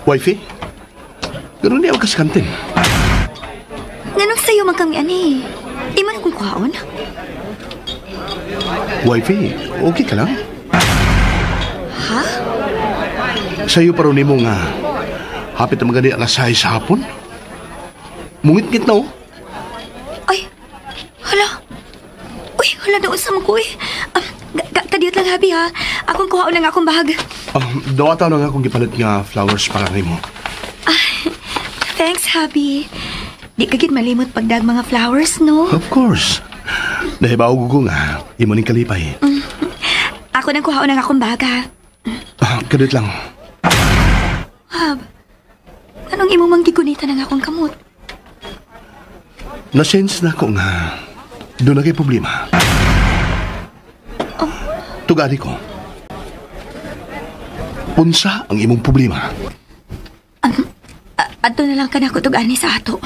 S14: Wifey? Ganun niya ka sa kantin.
S15: Nanong sa'yo man kami, ani? Di man akong kuhaon?
S14: Wifey, okay ka lang?
S15: Ha?
S14: Sa'yo pa rin mo nga hapit na magani alas 6 sa hapon? Mungit-ngit na, oh.
S15: Ay, hala. Uy, hala na usam ko, eh. Kadiyot lang, habi, ha. Akong kuhaon lang akong bahag.
S14: Dawata na nga akong gipalit nga flowers para rin mo.
S15: Thanks, habi. Di kagit malimot pagdag mga flowers, no?
S14: Of course. Nahibaw ko nga, imo ning kalipay.
S15: Ako nang kuhaon lang akong bahag, ha.
S14: Kadit lang.
S15: Hab, anong imong manggigunitan ng akong kamot?
S14: Na-sense na ko nga doon na kayo problema. Tugari ko. Unsa ang imong problema?
S15: Ato na lang ka na ko tugani sa ato.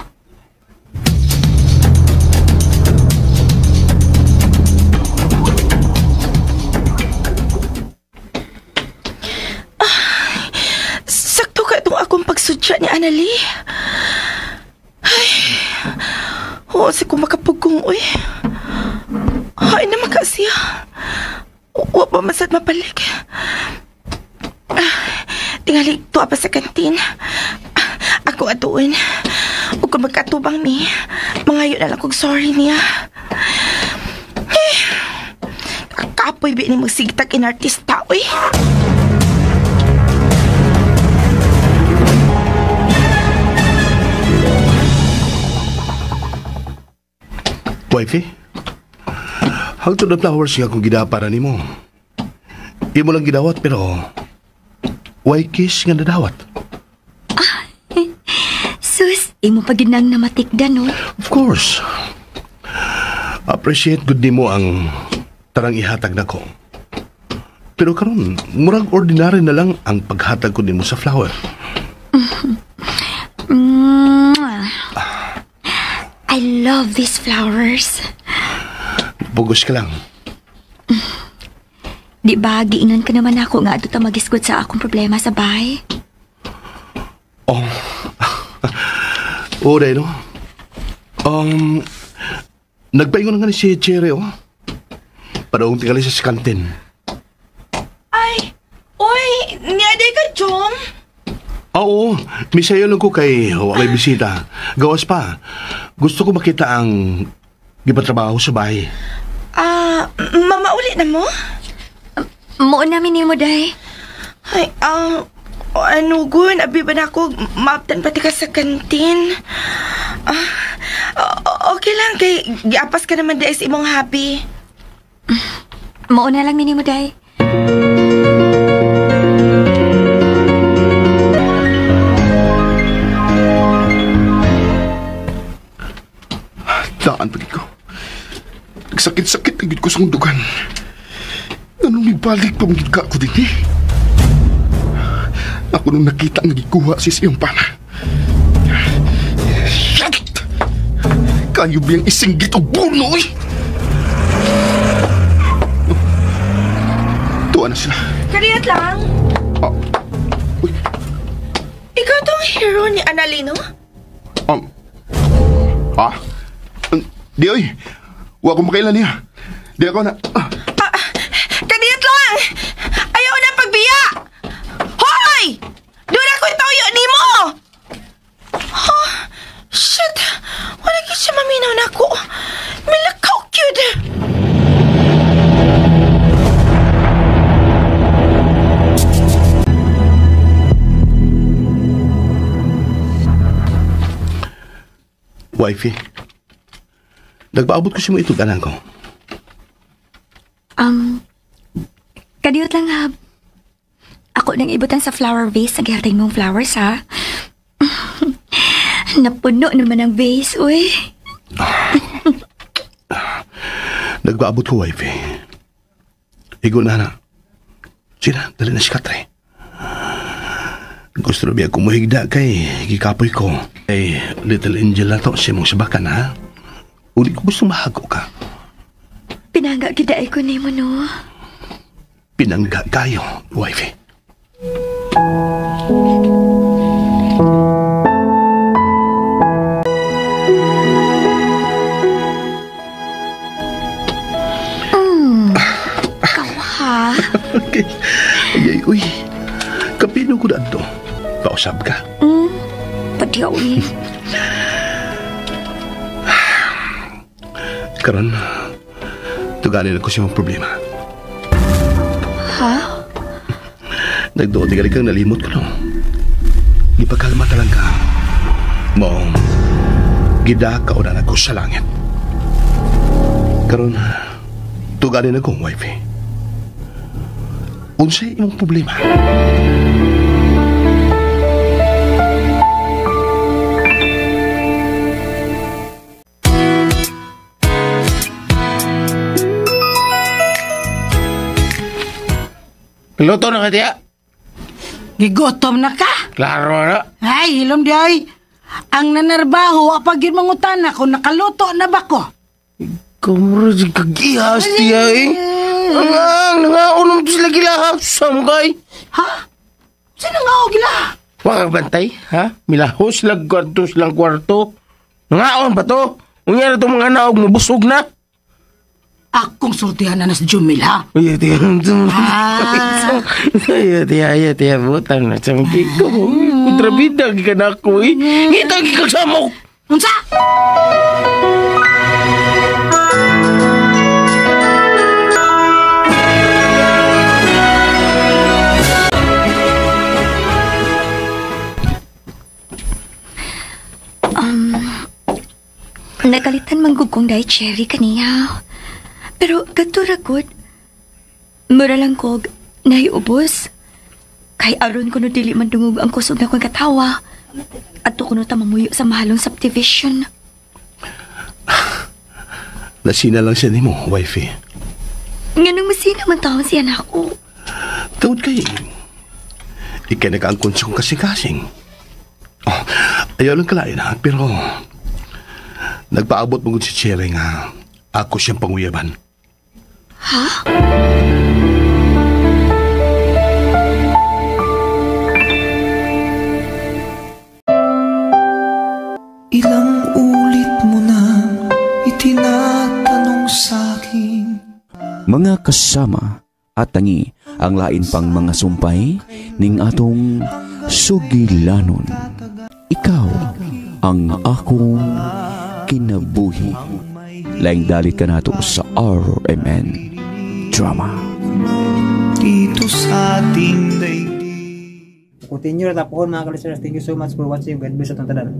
S5: Sakto ka itong akong pagsudya ni Annalie. Ay, oo, si ko makapugong, uy. Ay, naman ka siya. Wa pa masad mapalik. Tingali to pa sa kantin. Ako atuin. O kung magkatubang ni, mangayo na lang kong sorry niya. Kapoy ba ni magsigtag inartista, uy.
S14: Wifey? Hangtod na flowers nga kung gidapara ni mo. Imo lang gidawat pero why kiss nga nadawat?
S15: Sus, imo pa ginang na matikdan, no?
S14: Of course. Appreciate good ni mo ang tarang ihatag na ko. Pero karon, murag ordinary na lang ang paghatag ko nimo sa flower.
S15: I love these flowers.
S14: Bugos ka lang.
S15: Di ba, giingon ka naman ako nga ato ta magisgot sa akong problema sa bahay?
S14: Oh, Oo, day, no? Nagpaingon nga ni si Cherry, oh. Padawang tingali sa kantin.
S5: Ay, uy, niyaday ka, Jom?
S14: Oo, misayo lang ko kay may bisita. Gawas pa. Gusto ko makita ang gipatrabaho sa bahay.
S5: Mama ulit na mo?
S15: Mo namin ni mo, day.
S5: Ay, ano gun, abi ba na ako maaptan pati ka sa kantin? Okay lang, kay giapas ka naman dahil sa imong hobby.
S15: Mo na lang ni mo, day.
S13: Daan pa ko. Nagsakit-sakit ang ko sa hundugan. Anong may balik pa mga ko din eh? Ako nung nakita ang nagikuha si siyang pana. Shit! Kayo biyang isinggit o buno eh! Tuwa na sila.
S5: Kariyat lang. Ikaw tong hero ni Annalino?
S13: Di oy, huwag akong makailan niya. Di ako na...
S5: Kadiyat lang! Ayaw na pagbiya! Hoy! Doon ako itoyo ni mo! Shit! Wala ka siya maminaw na ako. Milakaw cute!
S14: Wifey, nagpaabot ko siya mo itong anak ko.
S15: Kadiyot lang, ha. Ako nang ibutan sa flower vase sa gihatay mong flowers, ha. Napuno naman ang vase, uy.
S14: Nagpaabot ko, wifey. Igo na. Sina, dali na si Katre. Gusto na biya kumuhigda kay gikapoy ko. Eh, little angel na to siya mong sabakan, ha? Uli ko gusto mahago ka.
S15: Pinangga gidaay ko ni mo, no?
S14: Pinangga kayo, wifey.
S15: Kawa.
S14: Okay. Ay, uy. Kapino ko na ito. Pausap ka.
S15: Pati uwi.
S14: Karon, tuganin ako siya mong problema.
S15: Ha?
S14: Nagdoon tigali kang nalimot ko, no? Ipagkalma talang ka. Mong, gida ka o na ako sa langit. Karon, tuganin ako, wifey. Unsay imong problema?
S7: Piloto na ka, tiya?
S8: Gigotom na ka?
S7: Klaro na.
S8: Ay, hilom di ay. Ang nanarbaho, apag yun mangutan ako, nakaluto na ba ko?
S7: Kamura si kagihas, tiya eh. Nangaon mo sila gila, ha? Samkay.
S8: Ha? Sino nga o gila?
S7: Wag bantay, ha? Milahos lang kwarto. Nangaon ba to? Unya na itong mga naog mo, busog na.
S8: Akong sultihan na sa Jumil, ha?
S7: Ay, tiya. Ay, tiya, butang na. Samkay ko. Kontrabida, gikan ako, eh. Ngita, gikagsamok.
S8: Unsa?
S15: Nagalitan manggugong dahil cherry kaniya. Pero gaturagod, mura lang ko naiubos. Kay aron ko no dili man dungog ang kusog na kong katawa. At ko no tamamuyo sa mahalong subdivision.
S14: Nasina lang siya ni mo, wifey.
S15: Nga nang masina man taon siya na ako.
S14: Tawad kayo. Ikay nag-angkon sa kong kasing-kasing. Oh, ayaw lang kalain, ha? Pero nagpaabot mo si Cherry nga ako siyang panguyaban.
S15: Ha?
S3: sa'kin.
S4: Mga kasama at tangi ang lain pang mga sumpay ning atong sugilanon. Ikaw ang akong kinabuhi. Laing dalit ka nato sa RMN Drama.
S3: Dito sa ating
S1: Continue na tapon mga ka-listeners. Thank you so much for watching. God bless at ang tanan.